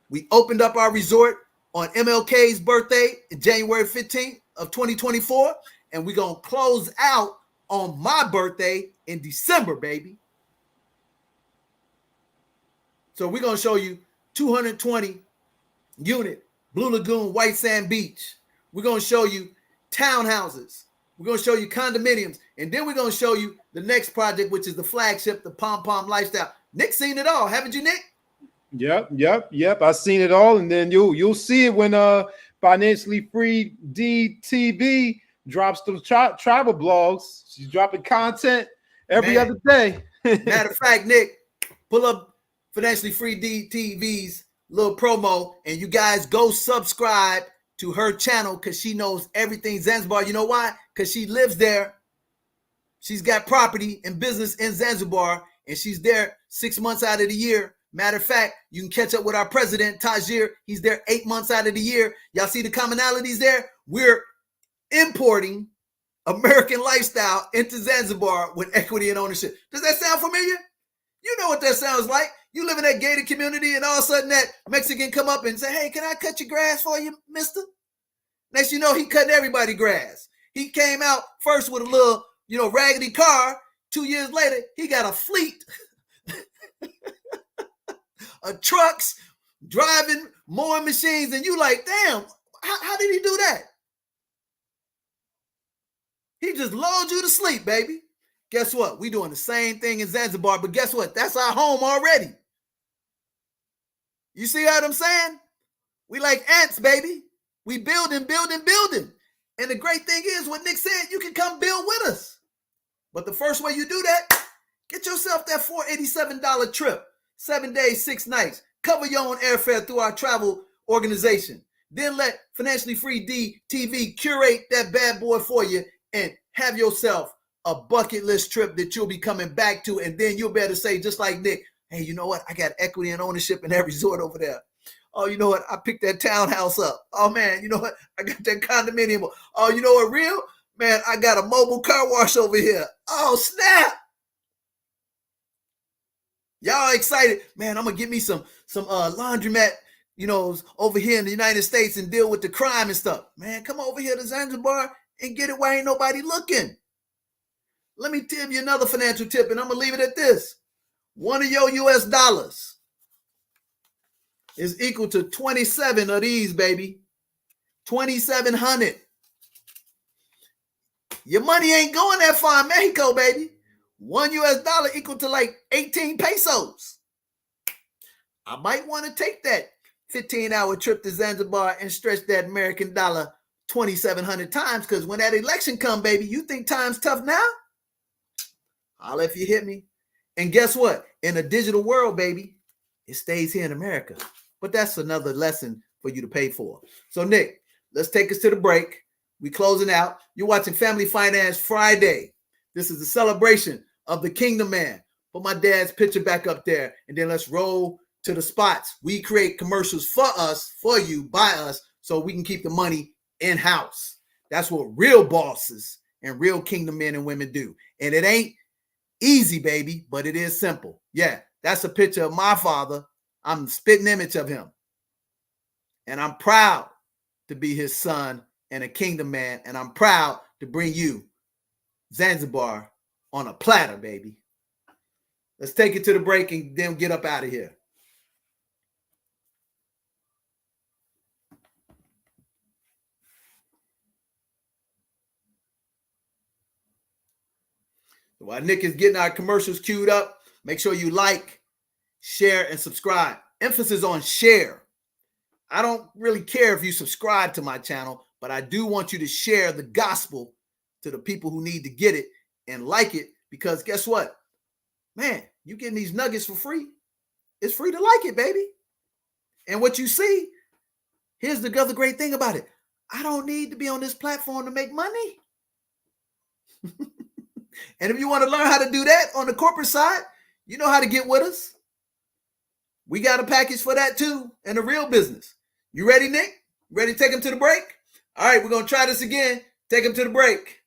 We opened up our resort on MLK's birthday, January 15th of 2024. And we're going to close out on my birthday in December, baby. So we're going to show you 220 unit Blue Lagoon White Sand Beach. We're going to show you townhouses. We're going to show you condominiums. And then we're going to show you the next project, which is the flagship, the Pom Pom Lifestyle. Nick's seen it all. Haven't you, Nick? Yep. I've seen it all. And then you'll see it when Financially Free D TV drops the travel blogs. She's dropping content every other day. Matter of fact, Nick, pull up Financially Free D TV's little promo, and you guys go subscribe to her channel because she knows everything Zanzibar. You know why? Because she lives there. She's got property and business in Zanzibar, and she's there 6 months out of the year. Matter of fact, you can catch up with our president, Tajir. He's there 8 months out of the year. Y'all see the commonalities there? We're importing American lifestyle into Zanzibar with equity and ownership. Does that sound familiar? You know what that sounds like. You live in that gated community and all of a sudden that Mexican come up and say, hey, can I cut your grass for you, mister? Next you know, he cutting everybody grass. He came out first with a little, raggedy car. 2 years later, he got a fleet of trucks driving more machines. And you like, damn, how did he do that? He just lulled you to sleep, baby. Guess what? We doing the same thing in Zanzibar, but guess what? That's our home already. You see what I'm saying? We like ants, baby. We building. And the great thing is, what Nick said, you can come build with us. But the first way you do that, get yourself that $487 trip, 7 days, 6 nights. Cover your own airfare through our travel organization. Then let Financially Free D TV curate that bad boy for you and have yourself a bucket list trip that you'll be coming back to. And then you'll be able to say, just like Nick, hey, you know what? I got equity and ownership in that resort over there. Oh, you know what? I picked that townhouse up. Oh, man, you know what? I got that condominium. Oh, you know what? Real? Man, I got a mobile car wash over here. Oh, snap. Y'all excited? Man, I'm going to get me some laundromat, over here in the United States and deal with the crime and stuff. Man, come over here to Zanzibar and get it while ain't nobody looking. Let me tell you another financial tip, and I'm going to leave it at this. One of your US dollars is equal to 27 of these, baby. 2,700. Your money ain't going that far in Mexico, baby. $1 US equal to like 18 pesos. I might want to take that 15-hour trip to Zanzibar and stretch that American dollar 2,700 times, because when that election come, baby, you think time's tough now? I'll if you hit me. And guess what? In a digital world, baby, it stays here in America. But that's another lesson for you to pay for. So, Nick, let's take us to the break. We closing out. You're watching Family Finance Friday. This is the celebration of the Kingdom Man. Put my dad's picture back up there, and then let's roll to the spots. We create commercials for us, for you, by us, so we can keep the money in-house. That's what real bosses and real Kingdom men and women do. And it ain't easy, baby, but it is simple. Yeah, that's a picture of my father. I'm the spitting image of him. And I'm proud to be his son and a Kingdom man. And I'm proud to bring you Zanzibar on a platter, baby. Let's take it to the break and then get up out of here. While Nick is getting our commercials queued up, make sure you like, share, and subscribe. Emphasis on share. I don't really care if you subscribe to my channel, but I do want you to share the gospel to the people who need to get it and like it, because guess what? Man, you're getting these nuggets for free. It's free to like it, baby. And what you see, here's the other great thing about it. I don't need to be on this platform to make money. And if you want to learn how to do that on the corporate side, you know how to get with us. We got a package for that too, and the real business. You ready, Nick? Ready to take him to the break? All right, we're going to try this again. Take him to the break.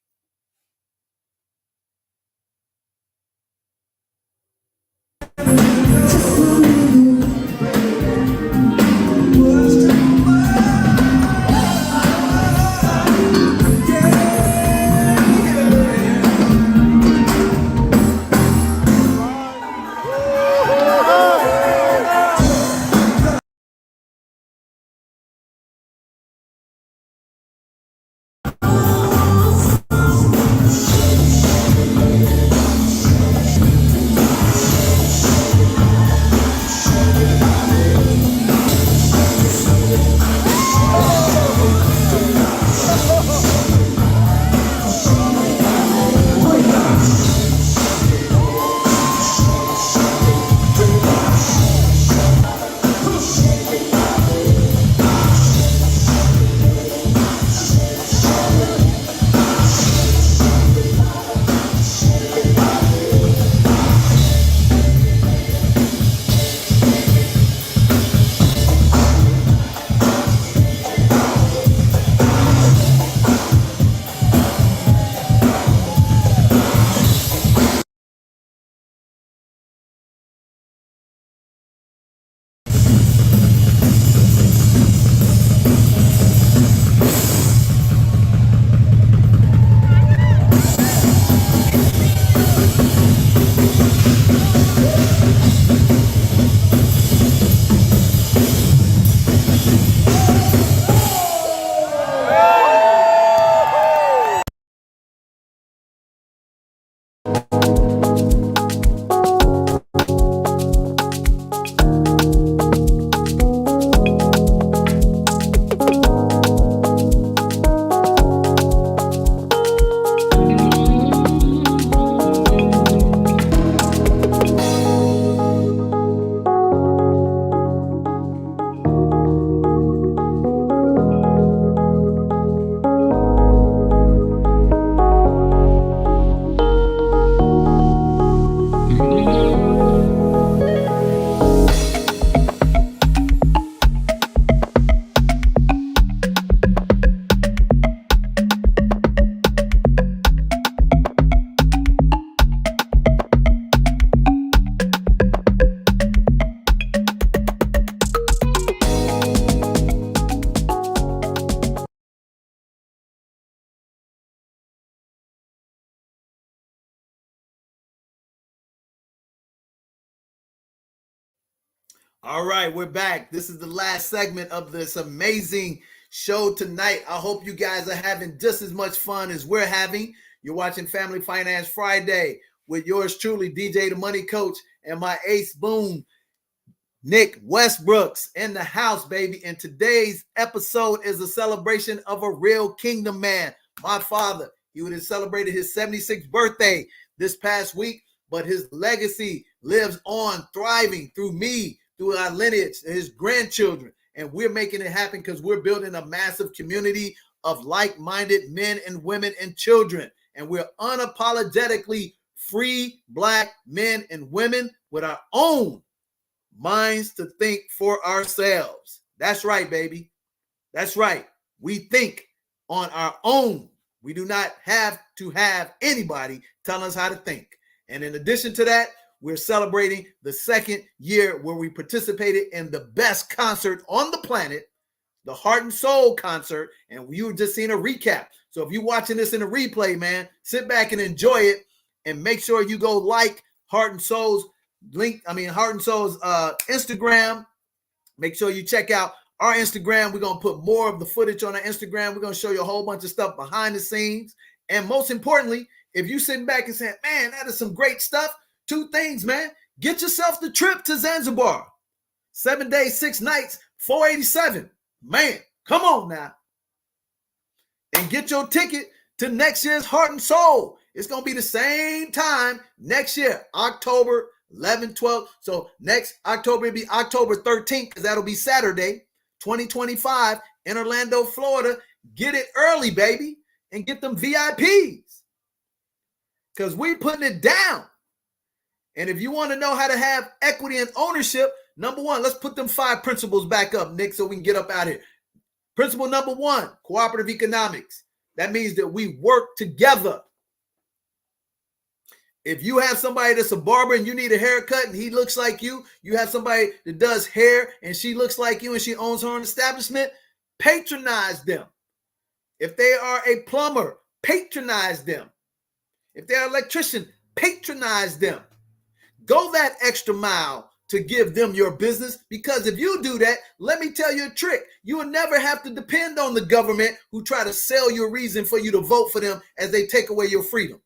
All right, we're back. This is the last segment of this amazing show tonight. I hope you guys are having just as much fun as we're having. You're watching Family Finance Friday with yours truly, DJ the Money Coach, and my ace boom, Nick Westbrooks, in the house, baby. And today's episode is a celebration of a real Kingdom man. My father, he would have celebrated his 76th birthday this past week, but his legacy lives on, thriving through me, through our lineage, and his grandchildren. And we're making it happen because we're building a massive community of like-minded men and women and children. And we're unapologetically free Black men and women with our own minds to think for ourselves. That's right, baby. That's right. We think on our own. We do not have to have anybody tell us how to think. And in addition to that, we're celebrating the second year where we participated in the best concert on the planet, the Heart and Soul concert. And you were just seeing a recap. So if you're watching this in a replay, man, sit back and enjoy it. And make sure you go like Heart and Soul's Instagram. Make sure you check out our Instagram. We're going to put more of the footage on our Instagram. We're going to show you a whole bunch of stuff behind the scenes. And most importantly, if you're sitting back and saying, man, that is some great stuff, 2 things, man. Get yourself the trip to Zanzibar. 7 days, 6 nights, $487. Man, come on now. And get your ticket to next year's Heart and Soul. It's going to be the same time next year, October 11th, 12th. So next October, it'll be October 13th, because that'll be Saturday, 2025 in Orlando, Florida. Get it early, baby, and get them VIPs, because we're putting it down. And if you want to know how to have equity and ownership, number 1, let's put them 5 principles back up, Nick, so we can get up out of here. Principle number 1, cooperative economics. That means that we work together. If you have somebody that's a barber and you need a haircut and he looks like you have somebody that does hair and she looks like you and she owns her own establishment, patronize them. If they are a plumber, patronize them. If they're an electrician, patronize them. Go that extra mile to give them your business, because if you do that, let me tell you a trick. You will never have to depend on the government who try to sell you a reason for you to vote for them as they take away your freedom.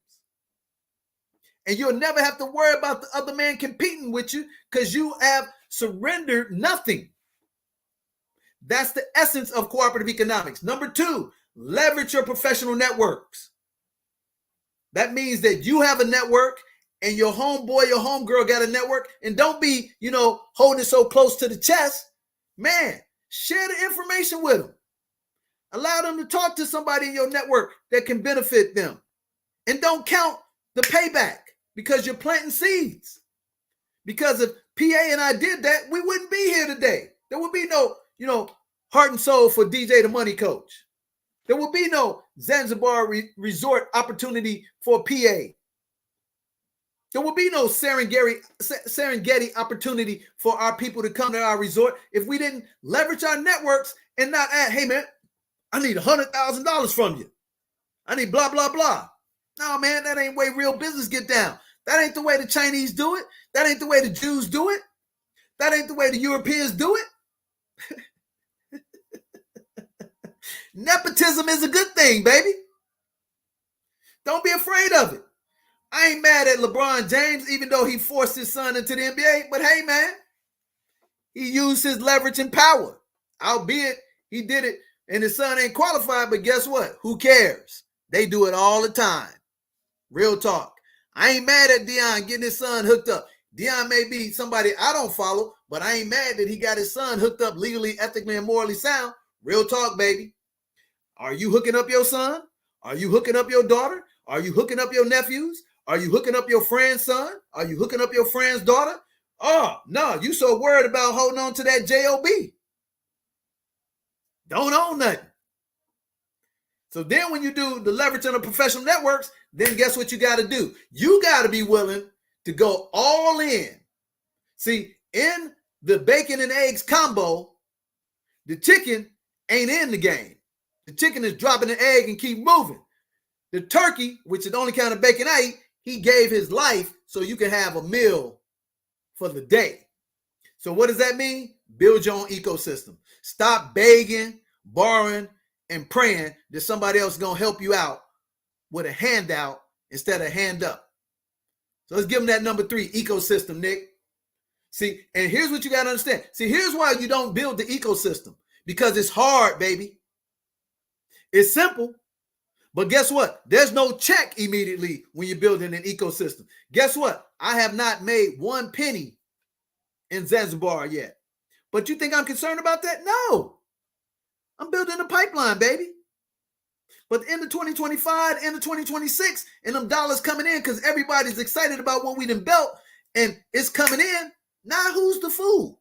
And you'll never have to worry about the other man competing with you, because you have surrendered nothing. That's the essence of cooperative economics. Number 2, leverage your professional networks. That means that you have a network and your homeboy, your homegirl got a network, and don't be, holding it so close to the chest. Man, share the information with them. Allow them to talk to somebody in your network that can benefit them. And don't count the payback, because you're planting seeds. Because if PA and I did that, we wouldn't be here today. There would be no, Heart and Soul for DJ the Money Coach. There would be no Zanzibar resort opportunity for PA. There will be no Serengeti opportunity for our people to come to our resort if we didn't leverage our networks and not add, hey, man, I need $100,000 from you. I need blah, blah, blah. No, man, that ain't the way real business get down. That ain't the way the Chinese do it. That ain't the way the Jews do it. That ain't the way the Europeans do it. Nepotism is a good thing, baby. Don't be afraid of it. I ain't mad at LeBron James, even though he forced his son into the NBA. But hey, man, he used his leverage and power. Albeit he did it and his son ain't qualified, but guess what? Who cares? They do it all the time. Real talk. I ain't mad at Deion getting his son hooked up. Deion may be somebody I don't follow, but I ain't mad that he got his son hooked up legally, ethically, and morally sound. Real talk, baby. Are you hooking up your son? Are you hooking up your daughter? Are you hooking up your nephews? Are you hooking up your friend's son? Are you hooking up your friend's daughter? Oh, no, you so worried about holding on to that JOB. Don't own nothing. So then when you do the leverage on the professional networks, then guess what you got to do? You got to be willing to go all in. See, in the bacon and eggs combo, the chicken ain't in the game. The chicken is dropping an egg and keep moving. The turkey, which is the only kind of bacon I eat, he gave his life so you can have a meal for the day. So what does that mean? Build your own ecosystem. Stop begging, borrowing, and praying that somebody else is going to help you out with a handout instead of hand up. So let's give them that number 3, ecosystem, Nick. See, and here's what you got to understand. See, here's why you don't build the ecosystem. Because it's hard, baby. It's simple. But guess what? There's no check immediately when you're building an ecosystem. Guess what? I have not made one penny in Zanzibar yet. But you think I'm concerned about that? No. I'm building a pipeline, baby. But end of 2025, end of 2026, and them dollars coming in because everybody's excited about what we done built and it's coming in. Now who's the fool?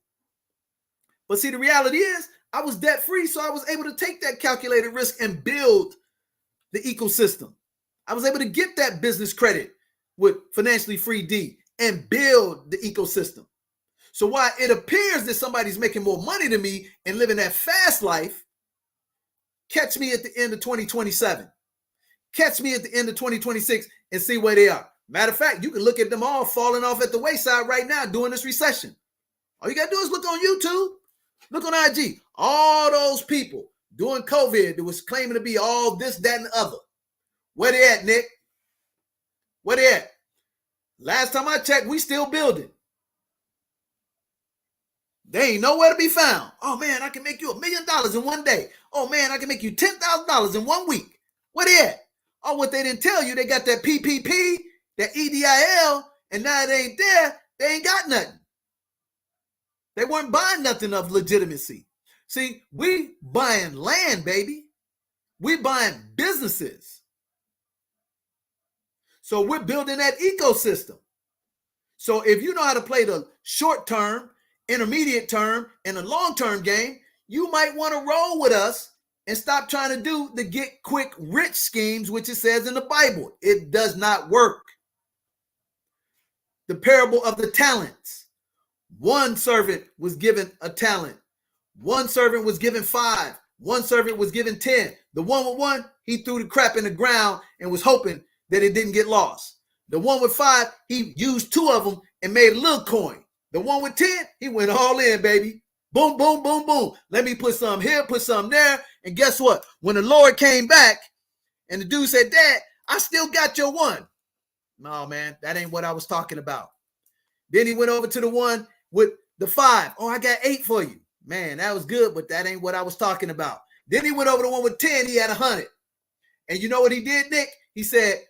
But see, the reality is I was debt free, so I was able to take that calculated risk and build the ecosystem. I was able to get that business credit with Financially Free D and build the ecosystem. So while it appears that somebody's making more money than me and living that fast life, catch me at the end of 2027. Catch me at the end of 2026 and see where they are. Matter of fact, you can look at them all falling off at the wayside right now during this recession. All you got to do is look on YouTube, look on IG. All those people during COVID that was claiming to be all this, that, and the other. Where they at, Nick? Where they at? Last time I checked, we still building. They ain't nowhere to be found. Oh, man, I can make you $1 million in one day. Oh, man, I can make you $10,000 in 1 week. Where they at? Oh, what they didn't tell you, they got that PPP, that EDIL, and now it ain't there. They ain't got nothing. They weren't buying nothing of legitimacy. See, we buying land, baby. We buying businesses. So we're building that ecosystem. So if you know how to play the short term, intermediate term, and the long-term game, you might want to roll with us and stop trying to do the get quick rich schemes, which it says in the Bible. It does not work. The parable of the talents. One servant was given a talent. One servant was given 5. One servant was given 10. The one with 1, he threw the crap in the ground and was hoping that it didn't get lost. The one with 5, he used 2 of them and made a little coin. The one with 10, he went all in, baby. Boom, boom, boom, boom. Let me put some here, put some there. And guess what? When the Lord came back and the dude said, Dad, I still got your 1. No, man, that ain't what I was talking about. Then he went over to the one with the 5. Oh, I got 8 for you. Man, that was good, but that ain't what I was talking about. Then he went over to the one with 10. He had 100. And you know what he did, Nick? He said,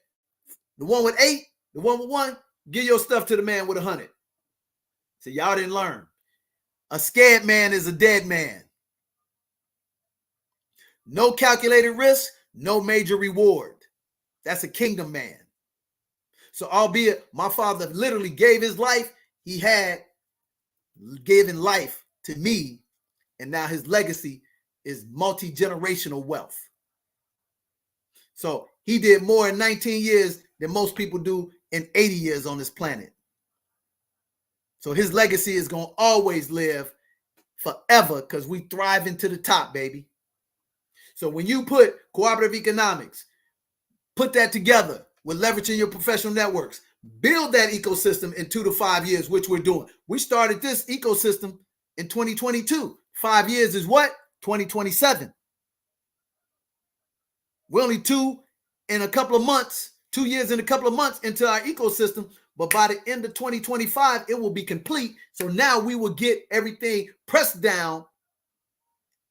the one with 8, the one with 1, give your stuff to the man with 100. So y'all didn't learn. A scared man is a dead man. No calculated risk, no major reward. That's a kingdom man. So albeit my father literally gave his life, he had given life to me, and now his legacy is multi-generational wealth. So he did more in 19 years than most people do in 80 years on this planet. So his legacy is going to always live forever because we thriving to the top, baby. So when you put cooperative economics, put that together with leveraging your professional networks, build that ecosystem in 2 to 5 years, which we're doing. We started this ecosystem in 2022. 5 years is what? 2027. We're only 2 in a couple of months, 2 years and a couple of months into our ecosystem. But by the end of 2025, it will be complete. So now we will get everything pressed down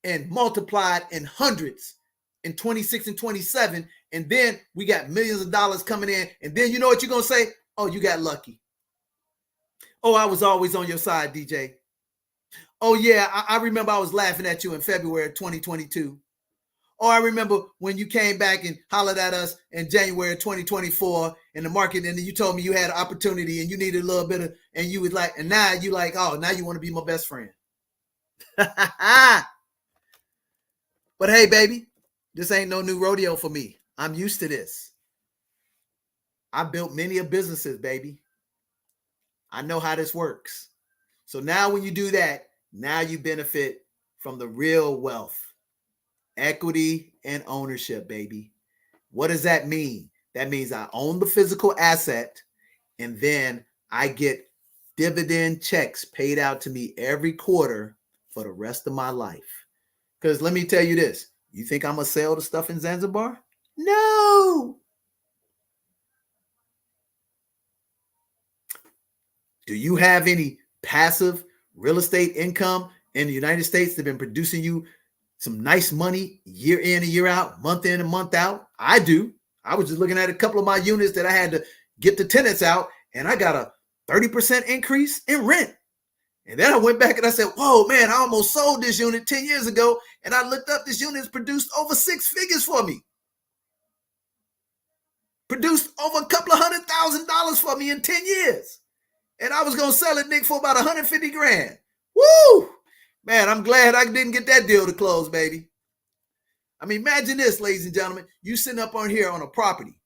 and multiplied in hundreds in 26 and 27. And then we got millions of dollars coming in. And then you know what you're going to say? Oh, you got lucky. Oh, I was always on your side, DJ. Oh, yeah, I remember I was laughing at you in February of 2022. Oh, I remember when you came back and hollered at us in January of 2024 in the market, and then you told me you had an opportunity and you needed a little bit of, and you was like, and now you like, oh, now you want to be my best friend. But hey, baby, this ain't no new rodeo for me. I'm used to this. I built many of businesses, baby. I know how this works. So now when you do that, now you benefit from the real wealth. Equity and ownership, baby. What does that mean? That means I own the physical asset, and then I get dividend checks paid out to me every quarter for the rest of my life. Because let me tell you this. You think I'm going to sell the stuff in Zanzibar? No. Do you have any passive real estate income in the United States that have been producing you some nice money year in and year out, month in and month out? I do. I was just looking at a couple of my units that I had to get the tenants out, and I got a 30% increase in rent. And then I went back and I said, whoa, man, I almost sold this unit 10 years ago. And I looked up, this unit has produced over 6 figures for me. Produced over a couple of $100,000 for me in 10 years. And I was going to sell it, Nick, for about 150 grand. Woo! Man, I'm glad I didn't get that deal to close, baby. I mean, imagine this, ladies and gentlemen. You sitting up on here on a property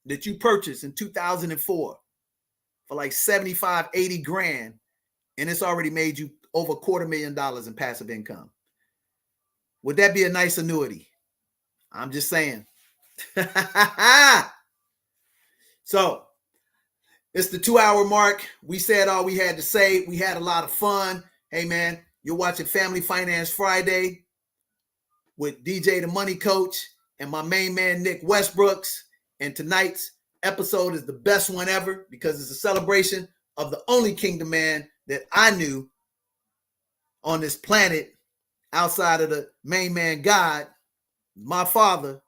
that you purchased in 2004 for like 75, 80 grand. And it's already made you over $250,000 in passive income. Would that be a nice annuity? I'm just saying. So it's the 2-hour mark. We said all we had to say. We had a lot of fun. Hey, man, you're watching Family Finance Friday with DJ the Money Coach and my main man, Nick Westbrooks. And tonight's episode is the best one ever because it's a celebration of the only kingdom man that I knew on this planet outside of the main man God, my father.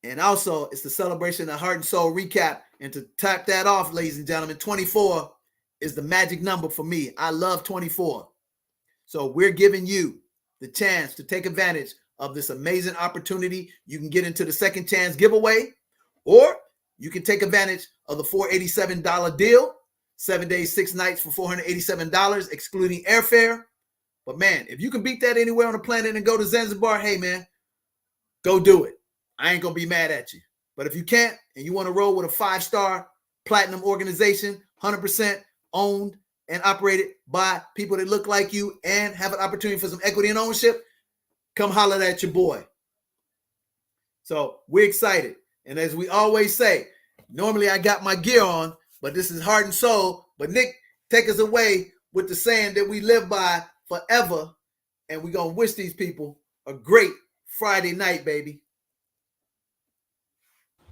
And also, it's the celebration of Heart and Soul recap. And to top that off, ladies and gentlemen, 24 is the magic number for me. I love 24. So we're giving you the chance to take advantage of this amazing opportunity. You can get into the second chance giveaway, or you can take advantage of the $487 deal, 7 days, 6 nights for $487, excluding airfare. But man, if you can beat that anywhere on the planet and go to Zanzibar, hey man, go do it. I ain't going to be mad at you. But if you can't and you want to roll with a 5-star platinum organization, 100% owned and operated by people that look like you and have an opportunity for some equity and ownership, come holler at your boy. So we're excited. And as we always say, normally I got my gear on, but this is Heart and Soul. But Nick, take us away with the saying that we live by forever. And we're going to wish these people a great Friday night, baby.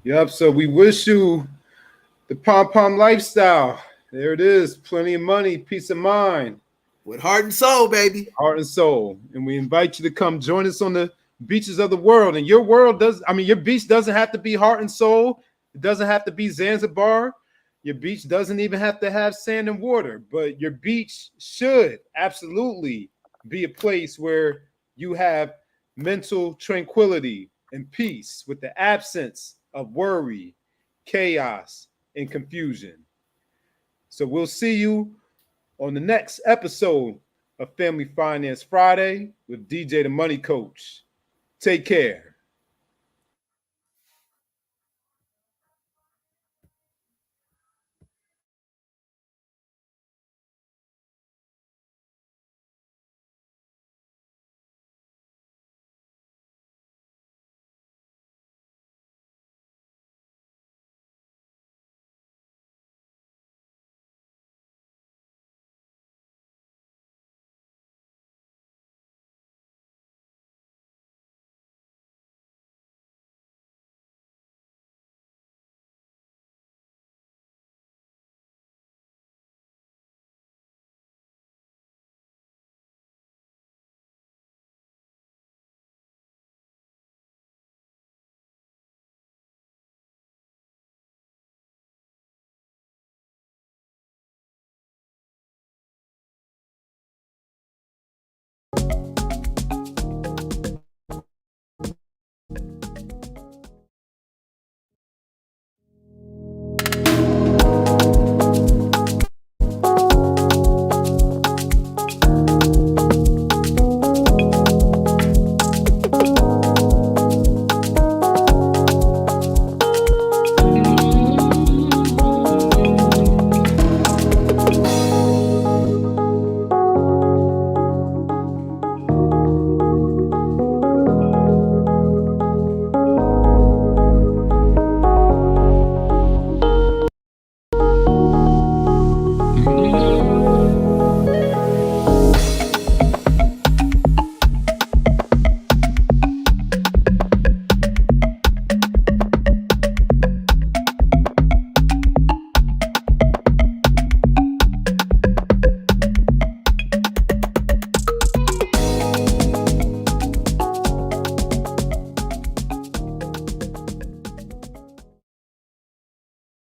Yep. So we wish you the pom-pom lifestyle. There it is. Plenty of money, peace of mind. With Heart and Soul, baby. Heart and Soul. And we invite you to come join us on the beaches of the world. And your world your beach doesn't have to be Heart and Soul. It doesn't have to be Zanzibar. Your beach doesn't even have to have sand and water. But your beach should absolutely be a place where you have mental tranquility and peace with the absence of worry, chaos, and confusion. So we'll see you on the next episode of Family Finance Friday with DJ the Money Coach. Take care.